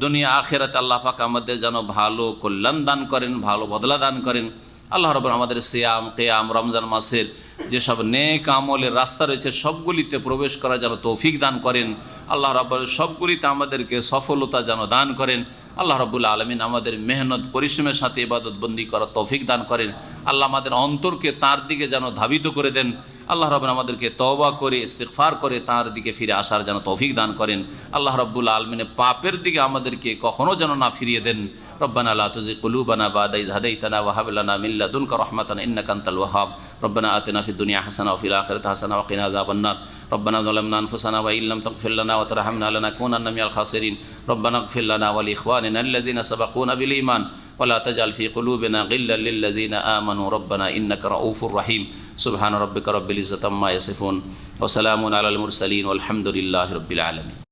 দুনিয়া আখিরাতে আল্লাহ পাক আমাদের যেন ভালো কল্যাণ দান করেন, ভালো বদলা দান করেন। আল্লাহ রাব্বুল আমাদের সিয়াম, কিয়াম, রমজান মাসের যেসব নেক আমলের রাস্তা রয়েছে সবগুলিতে প্রবেশ করার যেন তৌফিক দান করেন। আল্লাহ রাব্বুল সবগুলিতে আমাদেরকে সফলতা যেন দান করেন। আল্লাহ রাব্বুল আলামিন আমাদের মেহনত পরিশ্রমের সাথে ইবাদত বন্দি করার তৌফিক দান করেন। আল্লাহ আমাদের অন্তরকে তার দিকে যেন ধাবিত করে দেন। আল্লাহ রাব্বুল আমাদেরকে তওবা করে ইস্তিগফার করে তার দিকে ফিরে আসার যেন তৌফিক দান করেন। আল্লাহ রাব্বুল আলামিন পাপের দিকে আমাদেরকে কখনো যেন না ফিরিয়ে দেন। রব্বানা লা তুযিগ কুলুবানা বা'দা ইয হাদাইতানা ওয়া হাব লানা মিন লাদুনকা রাহমাতান ইন্নাকা আনতাল ওয়াহ্হাব। রব্বানা আতিনা ফিদ দুনিয়া হাসানাহ ওয়া ফিল আখিরাতি হাসানাহ ওয়া কিনা আযাবান নার। রব্বানা যালামনা আনফুসানা ওয়া ইল্লাম তাগফির লানা ওয়া তারহামনা লানাকুনান্না মিনাল খাসিরিন। রব্বানা ইগফির লানা ওয়া লিইখওয়ানিনা আল্লাযিনা সাবাকুনা বিল ঈমান ওয়া লা তাজআল ফি কুলুবিনা গিল্লাল লিল্লাযিনা আমানু রব্বানা ইন্নাকা রাউফুর রাহিম। সুবহানা রাব্বিকা রাব্বিল ইজ্জাতি আম্মা ইয়াসিফুন ওয়া সালামুন আলাল মুরসালিন ওয়াল হামদুলিল্লাহি রাব্বিল আলামিন।